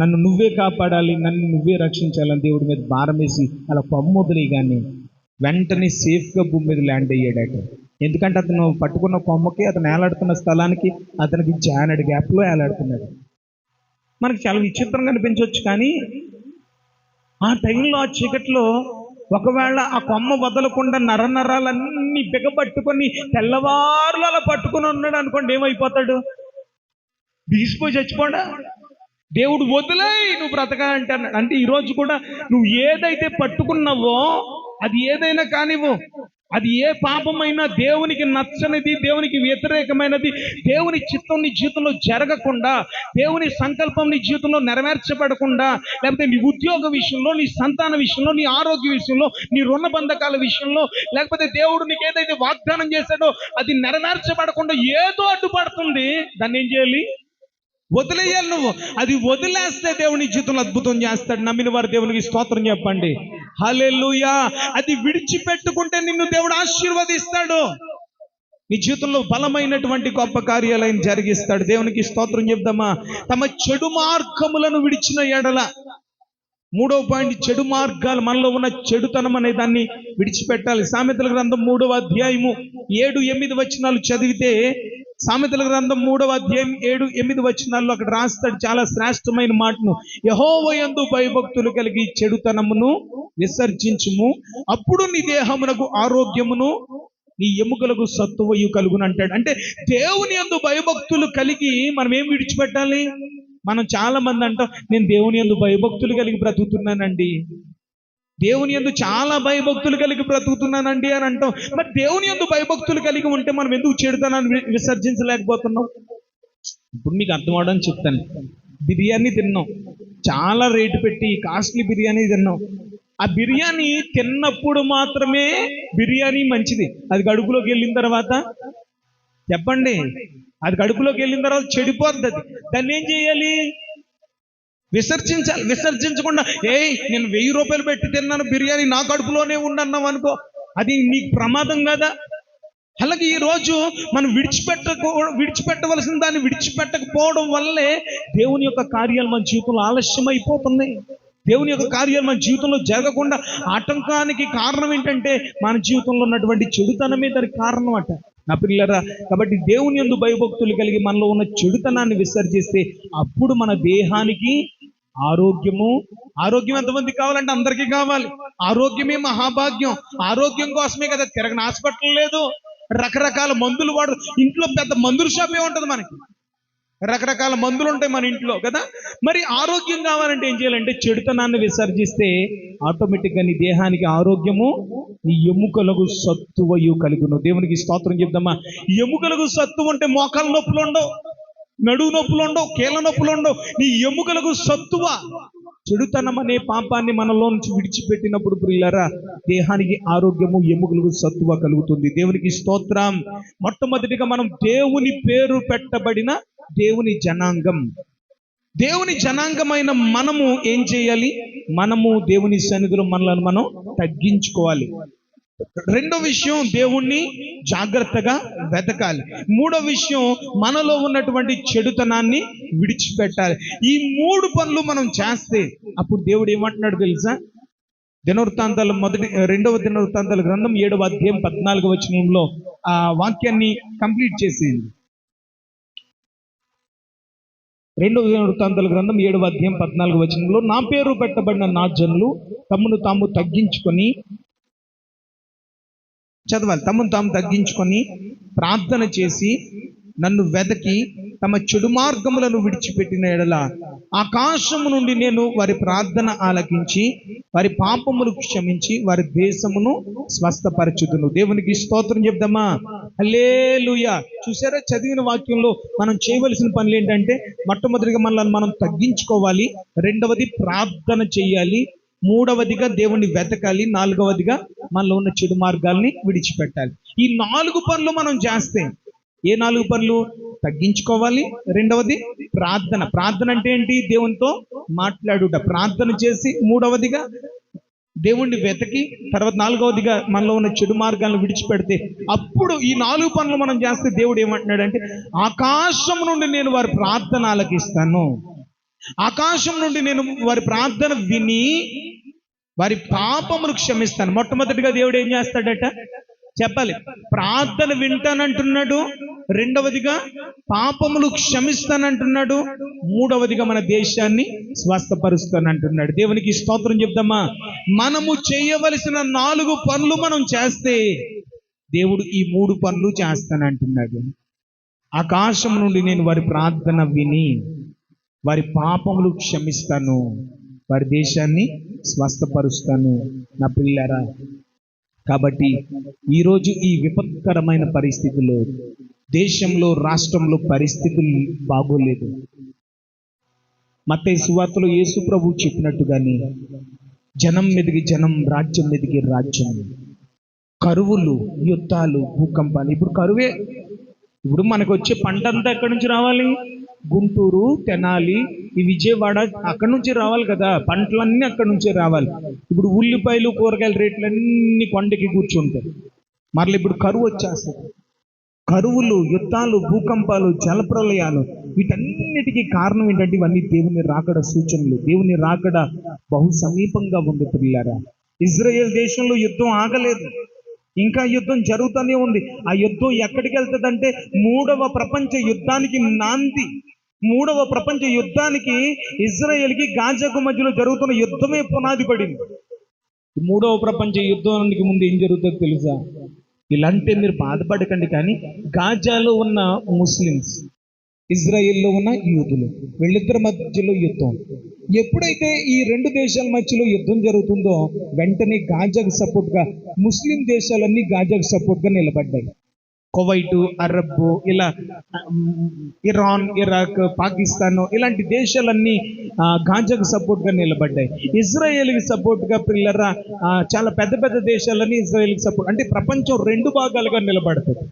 నన్ను నువ్వే కాపాడాలి, నన్ను నువ్వే రక్షించాలని దేవుడి మీద భారం వేసి అలా కొమ్మ వదిలే. కానీ వెంటనే సేఫ్గా భూమి మీద ల్యాండ్ అయ్యాడట. ఎందుకంటే అతను పట్టుకున్న కొమ్మకి, అతను ఏలాడుతున్న స్థలానికి అతనికి జానెడ్ గ్యాప్లో ఏలాడుతున్నాడు. మనకి చాలా విచిత్రంగా అనిపించవచ్చు, కానీ ఆ టైంలో ఆ చీకట్లో ఒకవేళ ఆ కొమ్మ వదలకుండా నరనరాలన్నీ బిగపట్టుకొని తెల్లవారులు అలా పట్టుకుని ఉన్నాడు అనుకోండి, ఏమైపోతాడు? బిగిసిపోయి చచ్చిపోడా? దేవుడు వదిలేయ్, నువ్వు బ్రతకా అంటాడు. అంటే ఈరోజు కూడా నువ్వు ఏదైతే పట్టుకున్నావో అది ఏదైనా కానివ్వు, అది ఏ పాపమైనా దేవునికి నచ్చనిది, దేవునికి వ్యతిరేకమైనది, దేవుని చిత్తం నీ జీవితంలో జరగకుండా, దేవుని సంకల్పం నీ జీవితంలో నెరవేర్చబడకుండా, లేకపోతే నీ ఉద్యోగ విషయంలో, నీ సంతాన విషయంలో, నీ ఆరోగ్య విషయంలో, నీ రుణ బంధకాల విషయంలో, లేకపోతే దేవుడు నీకు ఏదైతే వాగ్దానం చేశాడో అది నెరవేర్చబడకుండా ఏదో అడ్డుపడుతుంది. దాన్ని ఏం చేయాలి? వదిలేయాలి. నువ్వు అది వదిలేస్తే దేవుని జీవితంలో అద్భుతం చేస్తాడు. నమ్మిన వారు దేవునికి స్తోత్రం చెప్పండి. హల్లెలూయా. అది విడిచిపెట్టుకుంటే నిన్ను దేవుడు ఆశీర్వదిస్తాడు. నీ జీవితంలో బలమైనటువంటి గొప్ప కార్యాలయం జరిగిస్తాడు. దేవునికి స్తోత్రం చెప్దామా? తమ చెడు మార్గములను విడిచిన ఎడల, మూడవ పాయింట్, చెడు మార్గాలు, మనలో ఉన్న చెడుతనం అనే దాన్ని విడిచిపెట్టాలి. సామెతల గ్రంథం 3వ అధ్యాయము 7-8 వచనాలు చదివితే, సామెతల గ్రంథం 3వ అధ్యాయం 7-8 వచనాల్లో అక్కడ రాస్తాడు చాలా శ్రేష్టమైన మాటను. యెహోవాయందు భయభక్తులు కలిగి చెడుతనమును విసర్జించుము, అప్పుడు నీ దేహమునకు ఆరోగ్యమును, నీ ఎముకలకు సత్తువయు కలుగును అంటాడు. అంటే దేవుని యందు భయభక్తులు కలిగి మనం ఏం విడిచిపెట్టాలి? మనం చాలా మంది అంటాం, నేను దేవుని యందు భయభక్తులు కలిగి బ్రతుకుతున్నానండి, దేవుని యందు చాలా భయభక్తులు కలిగి బ్రతుకుతున్నానండి అని అంటాం. మరి దేవుని యందు భయభక్తులు కలిగి ఉంటే మనం ఎందుకు చెడుతనాన్ని విసర్జించలేకపోతున్నాం? ఇప్పుడు మీకు అర్థం అవడానికి చెప్తాను. బిర్యానీ తిన్నాం, చాలా రేటు పెట్టి కాస్ట్లీ బిర్యానీ తిన్నాం. ఆ బిర్యానీ తిన్నప్పుడు మాత్రమే బిర్యానీ మంచిది. అది కడుపులోకి వెళ్ళిన తర్వాత, చెప్పండి, అది కడుపులోకి వెళ్ళిన తర్వాత చెడిపోద్ది. దాన్ని ఏం చేయాలి? విసర్జించాలి. విసర్జించకుండా నేను 1000 రూపాయలు పెట్టి తిన్నాను బిర్యానీ, నా కడుపులోనే ఉండన్నావు అనుకో, అది నీకు ప్రమాదం కదా. అలాగే ఈరోజు మనం విడిచిపెట్టవలసిన దాన్ని విడిచిపెట్టకపోవడం వల్లే దేవుని యొక్క కార్యాలు మన జీవితంలో ఆలస్యం అయిపోతున్నాయి. దేవుని యొక్క కార్యాలు మన జీవితంలో జరగకుండా ఆటంకానికి కారణం ఏంటంటే మన జీవితంలో ఉన్నటువంటి చెడుతనమే దానికి కారణం అట. నా పిల్లరా, కాబట్టి దేవుని యందు భయభక్తులు కలిగి మనలో ఉన్న చెడుతనాన్ని విసర్జిస్తే అప్పుడు మన దేహానికి ఆరోగ్యం ఎంతమంది కావాలంటే అందరికీ కావాలి. ఆరోగ్యమే మహాభాగ్యం. ఆరోగ్యం కోసమే కదా తిరగని హాస్పిటల్ లేదు, రకరకాల మందులు వాడు. ఇంట్లో పెద్ద మందుల షాపే ఉంటుంది మనకి, రకరకాల మందులు ఉంటాయి మన ఇంట్లో కదా. మరి ఆరోగ్యం కావాలంటే ఏం చేయాలంటే చెడుతనాన్ని విసర్జిస్తే ఆటోమేటిక్గా నీ దేహానికి ఆరోగ్యము, నీ ఎముకలకు సత్తువయు కలుగును. దేవునికి స్తోత్రం చెప్దామా? ఎముకలకు సత్తువ అంటే మోకాళ్ళ నొప్పులు ఉండవు, నడువు నొప్పులు ఉండవు, కీళ్ళ నొప్పులు ఉండవు. నీ ఎముకలకు సత్తువ. చెడుతనం అనే పాపాన్ని మనలో నుంచి విడిచిపెట్టినప్పుడు ప్రియులారా, దేహానికి ఆరోగ్యము, ఎముకలకు సత్తువ కలుగుతుంది. దేవునికి స్తోత్రం. మొట్టమొదటిగా మనం దేవుని పేరు పెట్టబడిన దేవుని జనాంగం. దేవుని జనాంగమైన మనము ఏం చేయాలి? మనము దేవుని సన్నిధిలో మనలను మనం తగ్గించుకోవాలి. రెండో విషయం, దేవుణ్ణి జాగ్రత్తగా వెతకాలి. మూడో విషయం, మనలో ఉన్నటువంటి చెడుతనాన్ని విడిచిపెట్టాలి. ఈ 3 పనులు మనం చేస్తే అప్పుడు దేవుడు ఏమంటున్నాడు తెలుసా? దినవృత్తాంతాలు 2వ దినవృత్తాంతాల గ్రంథం 7వ అధ్యాయం 14వ వచనంలో ఆ వాక్యాన్ని కంప్లీట్ చేసేయండి. 2వ దినవృత్తాంతాల గ్రంథం 7వ అధ్యాయం 14వ వచనంలో, నా పేరు పెట్టబడిన నా జనులు తమను తాము తగ్గించుకొని, చదవాలి, తమను తాము తగ్గించుకొని ప్రార్థన చేసి నన్ను వెదకి తమ చెడు మార్గములను విడిచిపెట్టిన ఎడల ఆకాశము నుండి నేను వారి ప్రార్థన ఆలకించి వారి పాపములు క్షమించి వారి దేశమును స్వస్థపరచుదును. దేవునికి స్తోత్రం చెప్దామా? హల్లెలూయా. చూసారా, చదివిన వాక్యంలో మనం చేయవలసిన పనులు ఏంటంటే, మొట్టమొదటిగా మనల్ని మనం తగ్గించుకోవాలి, రెండవది ప్రార్థన చేయాలి, మూడవదిగా దేవుణ్ణి వెతకాలి, నాలుగవదిగా మనలో ఉన్న చెడు మార్గాల్ని విడిచిపెట్టాలి. ఈ 4 పనులు మనం చేస్తే, ఏ 4 పనులు? తగ్గించుకోవాలి, రెండవది ప్రార్థన. ప్రార్థన అంటే ఏంటి? దేవునితో మాట్లాడుట. ప్రార్థన చేసి, మూడవదిగా దేవుణ్ణి వెతకి, తర్వాత నాలుగవదిగా మనలో ఉన్న చెడు మార్గాలను విడిచిపెడితే, అప్పుడు ఈ 4 పనులు మనం చేస్తే దేవుడు ఏమంటున్నాడంటే, ఆకాశం నుండి నేను వారి ప్రార్థన ఆలకిస్తాను, ఆకాశం నుండి నేను వారి ప్రార్థన విని వారి పాపములు క్షమిస్తాను. మొట్టమొదటిగా దేవుడు ఏం చేస్తాడట చెప్పాలి? ప్రార్థన వింటానంటున్నాడు, రెండవదిగా పాపములు క్షమిస్తానంటున్నాడు, మూడవదిగా మన దేశాన్ని స్వస్థపరుస్తానంటున్నాడు. దేవునికి స్తోత్రం చెప్దామా? మనము చేయవలసిన 4 పనులు మనం చేస్తే దేవుడు ఈ 3 పనులు చేస్తానంటున్నాడు. ఆకాశం నుండి నేను వారి ప్రార్థన విని వారి పాపములు క్షమిస్తాను, వారి దేశాన్ని స్వస్థపరుస్తాను. నా పిల్లరా, కాబట్టి ఈరోజు ఈ విపత్కరమైన పరిస్థితుల్లో దేశంలో, రాష్ట్రంలో పరిస్థితులు బాగోలేదు. మత్తయి సువార్తలో యేసు ప్రభువు చెప్పినట్టుగానే జనం మీదకి జనం, రాజ్యం మీదకి రాజ్యం, కరువులు, యుద్ధాలు, భూకంపాలు. ఇప్పుడు కరువే. ఇప్పుడు మనకు వచ్చే పంట అంతా ఎక్కడి నుంచి రావాలి? గుంటూరు, తెనాలి, ఈ విజయవాడ అక్కడి నుంచి రావాలి కదా. పంటలన్నీ అక్కడి నుంచే రావాలి. ఇప్పుడు ఉల్లిపాయలు, కూరగాయల రేట్లన్నీ కొండకి కూర్చుంటాయి. మరలా ఇప్పుడు కరువు వచ్చేస్తుంది. కరువులు, యుద్ధాలు, భూకంపాలు, జలప్రలయాలు, వీటన్నిటికీ కారణం ఏంటంటే ఇవన్నీ దేవుని రాకడ సూచనలు. దేవుని రాకడ బహు సమీపంగా ఉంది పిల్లారా. ఇజ్రాయెల్ దేశంలో యుద్ధం ఆగలేదు, ఇంకా యుద్ధం జరుగుతూనే ఉంది. ఆ యుద్ధం ఎక్కడికి వెళ్తుందంటే 3వ ప్రపంచ యుద్ధానికి నాంది. 3వ ప్రపంచ యుద్ధానికి ఇజ్రాయెల్కి గాజాకు మధ్యలో జరుగుతున్న యుద్ధమే పునాది పడింది. 3వ ప్రపంచ యుద్ధానికి ముందు ఏం జరుగుతుందో తెలుసా? ఇలాంటి మీరు బాధపడకండి, కానీ గాజాలో ఉన్న ముస్లిమ్స్, ఇజ్రాయెల్లో ఉన్న యూదులు, వీళ్ళిద్దరి మధ్యలో యుద్ధం. ఎప్పుడైతే ఈ 2 దేశాల మధ్యలో యుద్ధం జరుగుతుందో వెంటనే గాజాకు సపోర్ట్గా ముస్లిం దేశాలన్నీ గాజాకు సపోర్ట్గా నిలబడ్డాయి. కువైటు, అరబ్, ఇలా ఇరాన్, ఇరాక్, పాకిస్తాన్, ఇలాంటి దేశాలన్నీ గాజాకు సపోర్ట్గా నిలబడ్డాయి. ఇజ్రాయేల్కి సపోర్ట్గా పిల్లరా చాలా పెద్ద పెద్ద దేశాలన్నీ ఇజ్రాయేల్కి సపోర్ట్. అంటే ప్రపంచం 2 భాగాలుగా నిలబడుతుంది.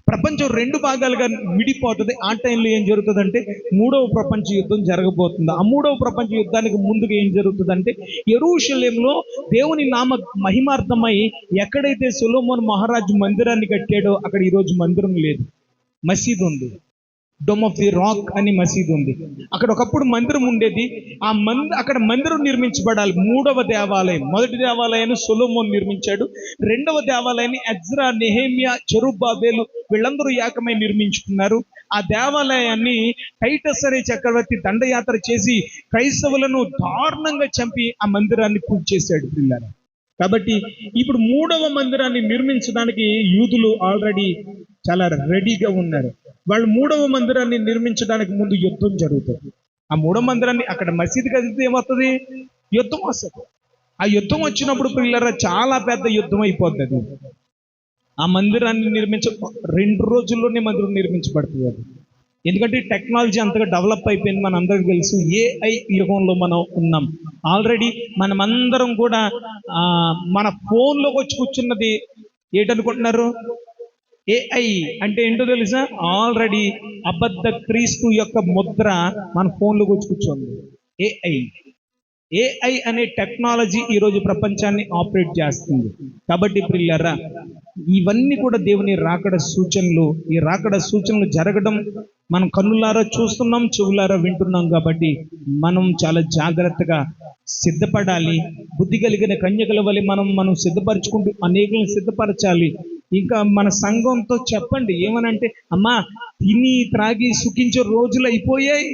ప్రపంచం 2 భాగాలుగా విడిపోతుంది. ఆ టైంలో ఏం జరుగుతుందంటే 3వ ప్రపంచ యుద్ధం జరగబోతుంది. ఆ 3వ ప్రపంచ యుద్ధానికి ముందుగా ఏం జరుగుతుందంటే యెరూషలేంలో దేవుని నామ మహిమార్థమై ఎక్కడైతే సొలొమోను మహారాజు మందిరాన్ని కట్టాడో అక్కడ ఈరోజు మందిరం లేదు, మసీదు ఉంది. డోమ్ ఆఫ్ ది రాక్ అని మసీదు ఉంది. అక్కడ ఒకప్పుడు మందిరం ఉండేది. అక్కడ మందిరం నిర్మించబడాలి. 3వ దేవాలయం, మొదటి దేవాలయాన్ని సొలొమోను నిర్మించాడు. 2వ దేవాలయాన్ని ఎజ్రా, నెహెమ్యా, జెరుబ్బాబెలు వీళ్ళందరూ ఏకమై నిర్మించుకున్నారు. ఆ దేవాలయాన్ని టైటస్ అనే చక్రవర్తి దండయాత్ర చేసి క్రైస్తవులను దారుణంగా చంపి ఆ మందిరాన్ని పూజ చేశాడు పిల్లలు. కాబట్టి ఇప్పుడు 3వ మందిరాన్ని నిర్మించడానికి యూదులు ఆల్రెడీ చాలా రెడీగా ఉన్నారు. వాళ్ళు 3వ మందిరాన్ని నిర్మించడానికి ముందు యుద్ధం జరుగుతుంది. ఆ 3వ మందిరాన్ని అక్కడ మసీదు కదిలితే ఏమవుతుంది? యుద్ధం వస్తుంది. ఆ యుద్ధం వచ్చినప్పుడు పిల్లరా చాలా పెద్ద యుద్ధం అయిపోతుంది. ఆ మందిరాన్ని 2 రోజుల్లోనే మందిరం నిర్మించబడుతుంది. ఎందుకంటే టెక్నాలజీ అంతగా డెవలప్ అయిపోయింది. మన అందరికీ తెలుసు ఏఐ యుగంలో మనం ఉన్నాం. ఆల్రెడీ మనమందరం కూడా మన ఫోన్లోకి వచ్చి కూర్చున్నది ఏంటనుకుంటున్నారు? ఏఐ అంటే ఏంటో తెలుసా? ఆల్రెడీ అబద్ధ క్రీస్తు యొక్క ముద్ర మన ఫోన్లోకి వచ్చి కూర్చోండి. ఏఐ అనే టెక్నాలజీ ఈరోజు ప్రపంచాన్ని ఆపరేట్ చేస్తుంది. కాబట్టి ప్రియులారా, ఇవన్నీ కూడా దేవుని రాకడ సూచనలు. ఈ రాకడ సూచనలు జరగడం మనం కన్నులారా చూస్తున్నాం, చెవులారా వింటున్నాం. కాబట్టి మనం చాలా జాగ్రత్తగా సిద్ధపడాలి. బుద్ధి కలిగిన కన్యకల వలె మనం సిద్ధపరచుకుంటూ అనేకులను సిద్ధపరచాలి. ఇంకా మన సంఘంతో చెప్పండి ఏమనంటే, అమ్మా తిని త్రాగి సుఖించే రోజులు అయిపోయాయి.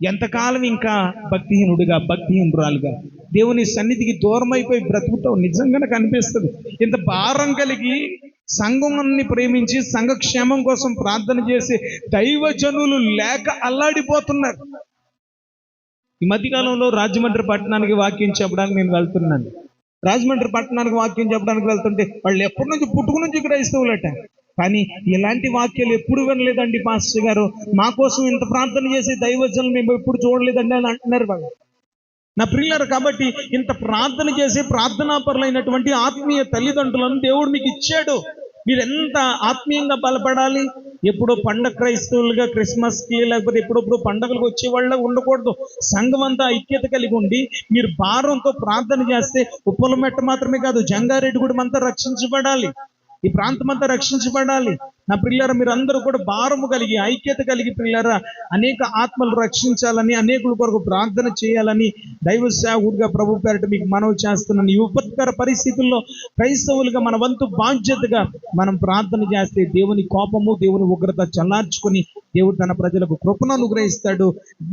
ఎంతకాలం ఇంకా భక్తిహీనుడిగా, భక్తిహీనురాలుగా దేవుని సన్నిధికి దూరం అయిపోయి బ్రతుకుతావు? నిజంగానే కనిపిస్తుంది. ఇంత భారం కలిగి సంఘాన్ని ప్రేమించి సంఘక్షేమం కోసం ప్రార్థన చేసే దైవజనులు లేక అల్లాడిపోతున్నారు. ఈ మధ్యకాలంలో రాజమండ్రి పట్టణానికి వాక్యం చెప్పడానికి నేను వెళ్తున్నాను. రాజమండ్రి పట్టణానికి వాక్యం చెప్పడానికి వెళ్తుంటే వాళ్ళు ఎప్పటి నుంచి పుట్టుకు నుంచి క్రైస్తవులట, కానీ ఇలాంటి వాక్యాలు ఎప్పుడు వినలేదండి పాస్టర్ గారు, మా కోసం ఇంత ప్రార్థన చేసే దైవజనులు మేము ఎప్పుడు చూడలేదండి అని అంటున్నారు వాళ్ళు. నా ప్రియులారు, కాబట్టి ఇంత ప్రార్థన చేసే ప్రార్థనాపరులైనటువంటి ఆత్మీయ తల్లిదండ్రులను దేవుడు మీకు ఇచ్చాడు. మీరు ఎంత ఆత్మీయంగా బలపడాలి. ఎప్పుడో పండగ క్రైస్తవులుగా క్రిస్మస్కి లేకపోతే ఎప్పుడప్పుడు పండగలకు వచ్చే వాళ్ళ ఉండకూడదు. సంఘం అంతా ఐక్యత కలిగి ఉండి మీరు భారంతో ప్రార్థన చేస్తే ఉప్పలమెట్ట మాత్రమే కాదు, జంగారెడ్డిగూడెం అంతా రక్షించబడాలి. ఈ ప్రాంతం అంతా రక్షించబడాలి. నా పిల్లరా, మీరు అందరూ కూడా భారము కలిగి ఐక్యత కలిగి పిల్లరా అనేక ఆత్మలు రక్షించాలని, అనేకుల కొరకు ప్రార్థన చేయాలని దైవ సేవకుడిగా ప్రభు పేరిట మీకు మనవి చేస్తున్నాను. ఈ విపత్కర పరిస్థితుల్లో క్రైస్తవులుగా మన వంతు బాధ్యతగా మనం ప్రార్థన చేస్తే దేవుని కోపము, దేవుని ఉగ్రత చల్లార్చుకొని దేవుడు తన ప్రజలకు కృపను అనుగ్రహిస్తాడు.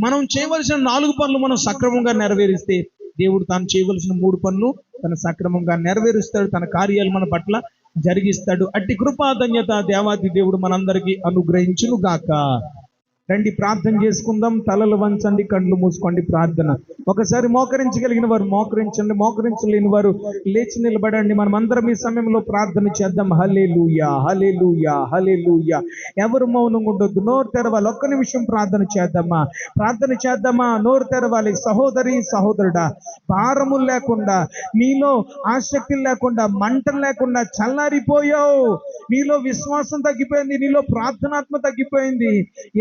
మనం చేయవలసిన 4 పనులు మనం సక్రమంగా నెరవేరిస్తే దేవుడు తాను చేయవలసిన 3 పనులు తన సక్రమంగా నెరవేరుస్తాడు. తన కార్యాలు మన పట్ల జరిగిస్తాడు. అట్టి కృపాధన్యత దేవాది దేవుడు మనందరికీ అనుగ్రహించును గాక. రండి ప్రార్థన చేసుకుందాం. తలలు వంచండి, కళ్ళు మూసుకోండి. ప్రార్థన ఒకసారి మోకరించగలిగిన వారు మోకరించండి, మోకరించలేని వారు లేచి నిలబడండి. మనం అందరం ఈ సమయంలో ప్రార్థన చేద్దాం. హల్లెలూయా, హల్లెలూయా, హల్లెలూయా. ఎవరు మౌనంగా ఉండొద్దు, నోరు తెరవాలి. ఒక్క నిమిషం ప్రార్థన చేద్దామా, ప్రార్థన చేద్దామా. నోరు తెరవాలి. సహోదరి సహోదరుడా, భారము లేకుండా, నీలో ఆసక్తి లేకుండా, మంటలు లేకుండా చల్లారిపోయావు. నీలో విశ్వాసం తగ్గిపోయింది, నీలో ప్రార్థనాత్మ తగ్గిపోయింది.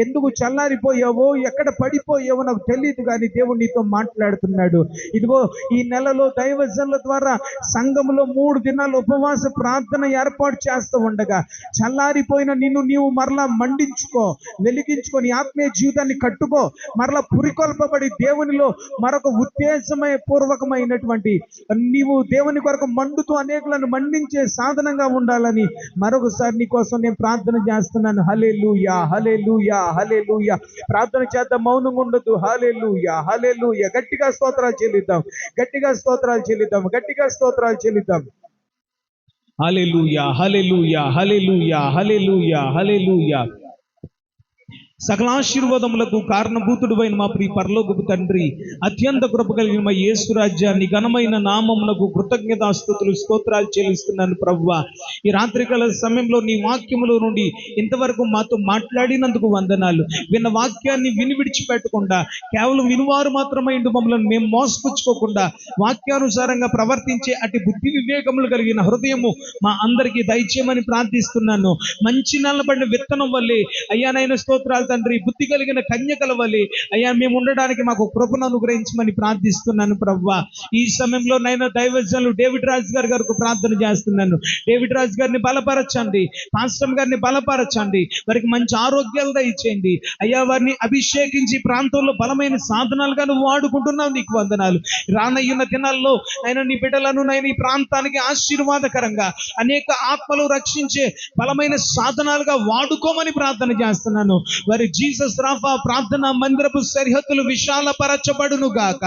ఎందుకు చల్లారిపోయావో, ఎక్కడ పడిపోయావో నాకు తెలియదు, కానీ దేవుడు నీతో మాట్లాడుతున్నాడు. ఇదిగో ఈ నెలలో దైవజనుల ద్వారా సంఘంలో 3 దినాలు ఉపవాస ప్రార్థన ఏర్పాటు చేస్తూ ఉండగా చల్లారిపోయిన నిన్ను నీవు మరలా మండించుకో, వెలిగించుకొని ఆత్మీయ జీవితాన్ని కట్టుకో. మరలా పురికొల్పబడి దేవునిలో మరొక ఉద్దేశమయ పూర్వకమైనటువంటి నీవు దేవుని కొరకు మండుతూ అనేకులను మండించే సాధనంగా ఉండాలని మరొకసారి నీ కోసం నేను ప్రార్థన చేస్తున్నాను. హల్లెలూయా, హల్లెలూయా, హల్లెలూయా. ప్రార్థన చేద్దాం, మౌనంగా ఉండొద్దు. హల్లెలూయా, హల్లెలూయా. గట్టిగా స్తోత్రాలు చెల్లిద్దాం, గట్టిగా స్తోత్రాలు చెల్లిద్దాం, గట్టిగా స్తోత్రాలు చెల్లిద్దాం. హల్లెలూయా, హల్లెలూయా, హల్లెలూయా, హల్లెలూయా, హల్లెలూయా. సకల ఆశీర్వాదములకు కారణభూతుడువైన మా ప్రియ పరలోకపు తండ్రి, అత్యంత కృప కలిగిన మా యేసు రాజ్యాన్ని ఘనమైన నామమునకు కృతజ్ఞతాస్తుతులు స్తోత్రాలు చెల్లిస్తున్నాను ప్రభువా. ఈ రాత్రికాల సమయంలో నీ వాక్యములో నుండి ఇంతవరకు మాతో మాట్లాడినందుకు వందనాలు. విన్న వాక్యాన్ని విడిచిపెట్టకుండా కేవలం వినువారు మాత్రమే మమ్మల్ని మేము మోసపుచ్చుకోకుండా వాక్యానుసారంగా ప్రవర్తించే అటు బుద్ధి వివేకములు కలిగిన హృదయము మా అందరికీ దయచేయమని ప్రార్థిస్తున్నాను. మంచి నల్లబడిన విత్తనం వల్లే అయ్యానైనా స్తోత్రాలు తండ్రి, బుద్ధి కలిగిన కన్యకల వలె అయ్యా మేము ఉండడానికి మాకు కృపను అనుగ్రహించమని ప్రార్థిస్తున్నాను ప్రభువా. ఈ సమయంలో నైనా దైవజనులు డేవిడ్ రాజు గారికి ప్రార్థన చేస్తున్నాను. డేవిడ్ రాజు గారిని బలపరచండి, పాస్టర్ గారిని బలపరచండి, వారికి మంచి ఆరోగ్యాలు దయచేయండి అయ్యా. వారిని అభిషేకించి ప్రాంతంలో బలమైన సాధనాలుగా నువ్వు వాడుకుంటున్నావు, నీకు వందనాలు. రానయ్యున్న దినాల్లో ఆయన నీ బిడ్డలను నైనా ఈ ప్రాంతానికి ఆశీర్వాదకరంగా అనేక ఆత్మలు రక్షించే బలమైన సాధనాలుగా వాడుకోమని ప్రార్థన చేస్తున్నాను. వారి జీసస్ రాఫా ప్రార్థన మందిరపు సరిహద్దులు విశాలపరచబడును గాక,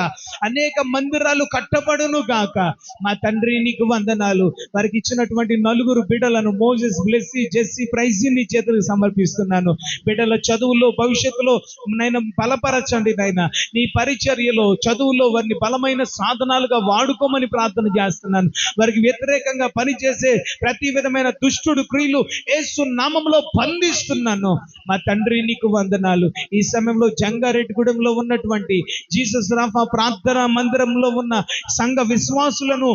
అనేక మందిరాలు కట్టబడును గాక. మా తండ్రి నీకు వందనాలు. వారికి ఇచ్చినటువంటి 4 బిడ్డలను మోజెస్, బ్లెస్సీ, జెస్సీ, ప్రైజీ నీ చేతులకు సమర్పిస్తున్నాను. బిడ్డల చదువుల్లో భవిష్యత్తులో నైనా బలపరచండి నాయనా. నీ పరిచర్యలో చదువులో వారిని బలమైన సాధనాలుగా వాడుకోమని ప్రార్థన చేస్తున్నాను. వారికి వ్యతిరేకంగా పనిచేసే ప్రతి విధమైన దుష్టుడు క్రియలు యేసు నామములో బంధిస్తున్నాను. మా తండ్రి నీకు వందనాలు. ఈ సమయంలో జంగారెడ్డిగూడెంలో ఉన్నటువంటి జీసస్ రాఫా ప్రార్థన మందిరంలో ఉన్న సంఘ విశ్వాసులను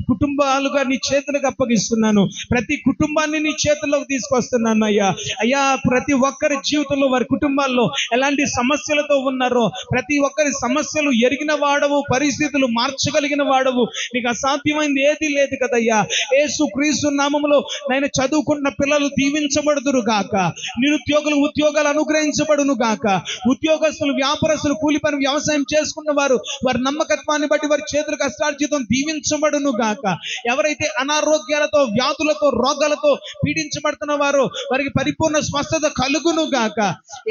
కుటుంబాలుగా నీ చేతులకు అప్పగిస్తున్నాను. ప్రతి కుటుంబాన్ని నీ చేతుల్లోకి తీసుకొస్తున్నాను అయ్యా. అయ్యా, ప్రతి ఒక్కరి జీవితంలో వారి కుటుంబాల్లో ఎలాంటి సమస్యలతో ఉన్నారో ప్రతి ఒక్కరి సమస్యలు ఎరిగిన వాడవు, పరిస్థితులు మార్చగలిగిన వాడవు. నీకు అసాధ్యమైంది ఏది లేదు కదయ్యా. యేసు క్రీస్తు నామములో నేను చదువుకున్న పిల్లలు దీవించబడుదురు గాక, నిరుద్యోగులు ఉద్యోగాలు అనుగ్రహించబడును గాక, ఉద్యోగస్తులు, వ్యాపారస్తులు, కూలి పని వ్యవసాయం చేసుకున్న వారు వారి నమ్మకత్వాన్ని బట్టి వారి చేతుల కష్టార్జితం దీవించబడును గాక. ఎవరైతే అనారోగ్యాలతో, వ్యాధులతో, రోగాలతో పీడించబడుతున్న వారో వారికి పరిపూర్ణ స్వస్థత కలుగును గాక.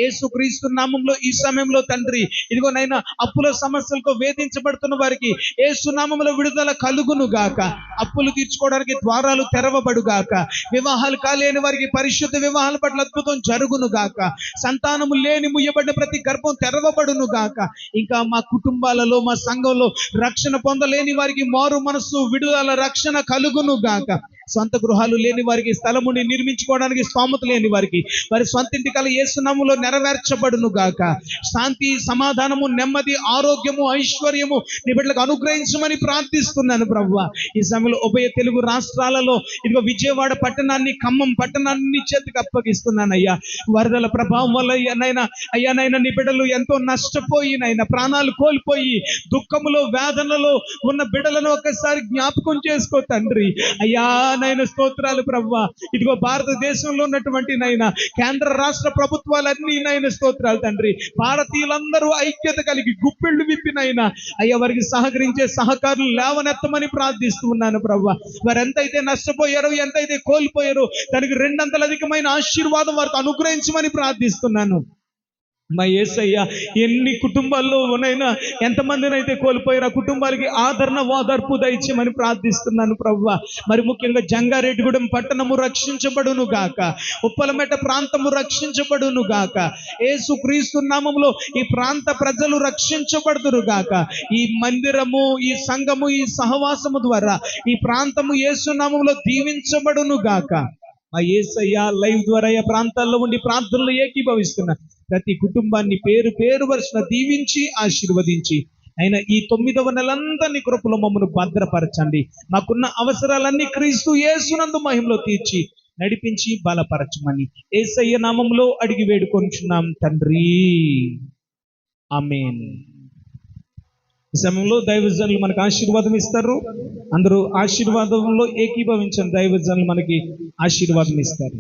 యేసు క్రీస్తు నామంలో ఈ సమయంలో తండ్రి ఇదిగో నైనా అప్పుల సమస్యలతో వేధించబడుతున్న వారికి యేసు నామంలో విడుదల కలుగును గాక. అప్పులు తీర్చుకోవడానికి ద్వారాలు తెరవబడు గాక. వివాహాలు కాలేని వారికి పరిశుద్ధ వివాహాల పట్ల అద్భుతం జరుగును గాక. సంతానము లేని ముయ్యబడిన ప్రతి గర్భం తెరవబడును గాక. ఇంకా మా కుటుంబాలలో, మా సంఘంలో రక్షణ పొందలేని వారికి మారు మనస్సు, విడుదల, రక్షణ కలుగును గాక. సొంత గృహాలు లేని వారికి, స్థలముని నిర్మించుకోవడానికి స్తోమత లేని వారికి వారి సొంత ఇంటి కల యేసు నామములో నెరవేర్చబడును గాక. శాంతి, సమాధానము, నెమ్మది, ఆరోగ్యము, ఐశ్వర్యము నీ బిడ్డలకు అనుగ్రహించమని ప్రార్థిస్తున్నాను ప్రభువా. ఈ సమయంలో ఉభయ తెలుగు రాష్ట్రాలలో ఇదిగో విజయవాడ పట్టణాన్ని, ఖమ్మం పట్టణాన్ని నీ చేతికి అప్పగిస్తున్నానయ్యా. వరదల ప్రభావం వల్ల అయ్యానైనా నీ బిడ్డలు ఎంతో నష్టపోయి నైనా ప్రాణాలు కోల్పోయి దుఃఖములో, వేదనలో ఉన్న బిడ్డలను ఒక్కసారి జ్ఞాపకం చేసుకో తండ్రి. అయ్యా నైనా స్తోత్రాలు ప్రభువా. ఇదిగో భారతదేశంలో ఉన్నటువంటి నైనా కేంద్ర రాష్ట్ర ప్రభుత్వాలన్నీ నైనా స్తోత్రాలు తండ్రి. భారతీయులందరూ ఐక్యత కలిగి గుప్పిళ్ళు విప్పినైనా అయ్యా వారికి సహకరించే సహకారులు లేవనెత్తమని ప్రార్థిస్తూ ఉన్నాను ప్రభువా. వారు ఎంతైతే నష్టపోయారో, ఎంతైతే కోల్పోయారో దానికి 2 అధికమైన ఆశీర్వాదం వారికి అనుగ్రహించమని ప్రార్థిస్తున్నాను. మా యేసయ్య ఎన్ని కుటుంబాల్లో ఉన్నాయినా ఎంతమందినైతే కోల్పోయారు ఆ కుటుంబాలకి ఆదరణ ఓదార్పు దయచేయమని ప్రార్థిస్తున్నాను ప్రభువా. మరి ముఖ్యంగా జంగారెడ్డిగూడెం పట్టణము రక్షించబడును గాక, ఉప్పలమెట ప్రాంతము రక్షించబడును గాక, యేసుక్రీస్తు నామములో ఈ ప్రాంత ప్రజలు రక్షించబడుదురు గాక. ఈ మందిరము, ఈ సంఘము, ఈ సహవాసము ద్వారా ఈ ప్రాంతము యేసు నామములో దీవించబడును గాక. మా యేసయ్య లైవ్ ద్వారా ఈ ప్రాంతాల్లో ఉండి ప్రార్థనలు ఏకీభవిస్తున్న ప్రతి కుటుంబాన్ని పేరు పేరు వరుసన దీవించి ఆశీర్వదించి అయినా ఈ 9వ నెలంతా నీ కృపలో మమ్మను భద్రపరచండి. మాకున్న అవసరాలన్నీ క్రీస్తు యేసునందు మహిమలో తీర్చి నడిపించి బలపరచమని యేసయ్య నామములో అడిగి వేడుకొంచున్నాం తండ్రి, ఆమేన్. ఈ సమయంలో దైవజనులు మనకు ఆశీర్వాదం ఇస్తారు. అందరూ ఆశీర్వాదంలో ఏకీభవించండి. దైవజనులు మనకి ఆశీర్వాదం ఇస్తారు.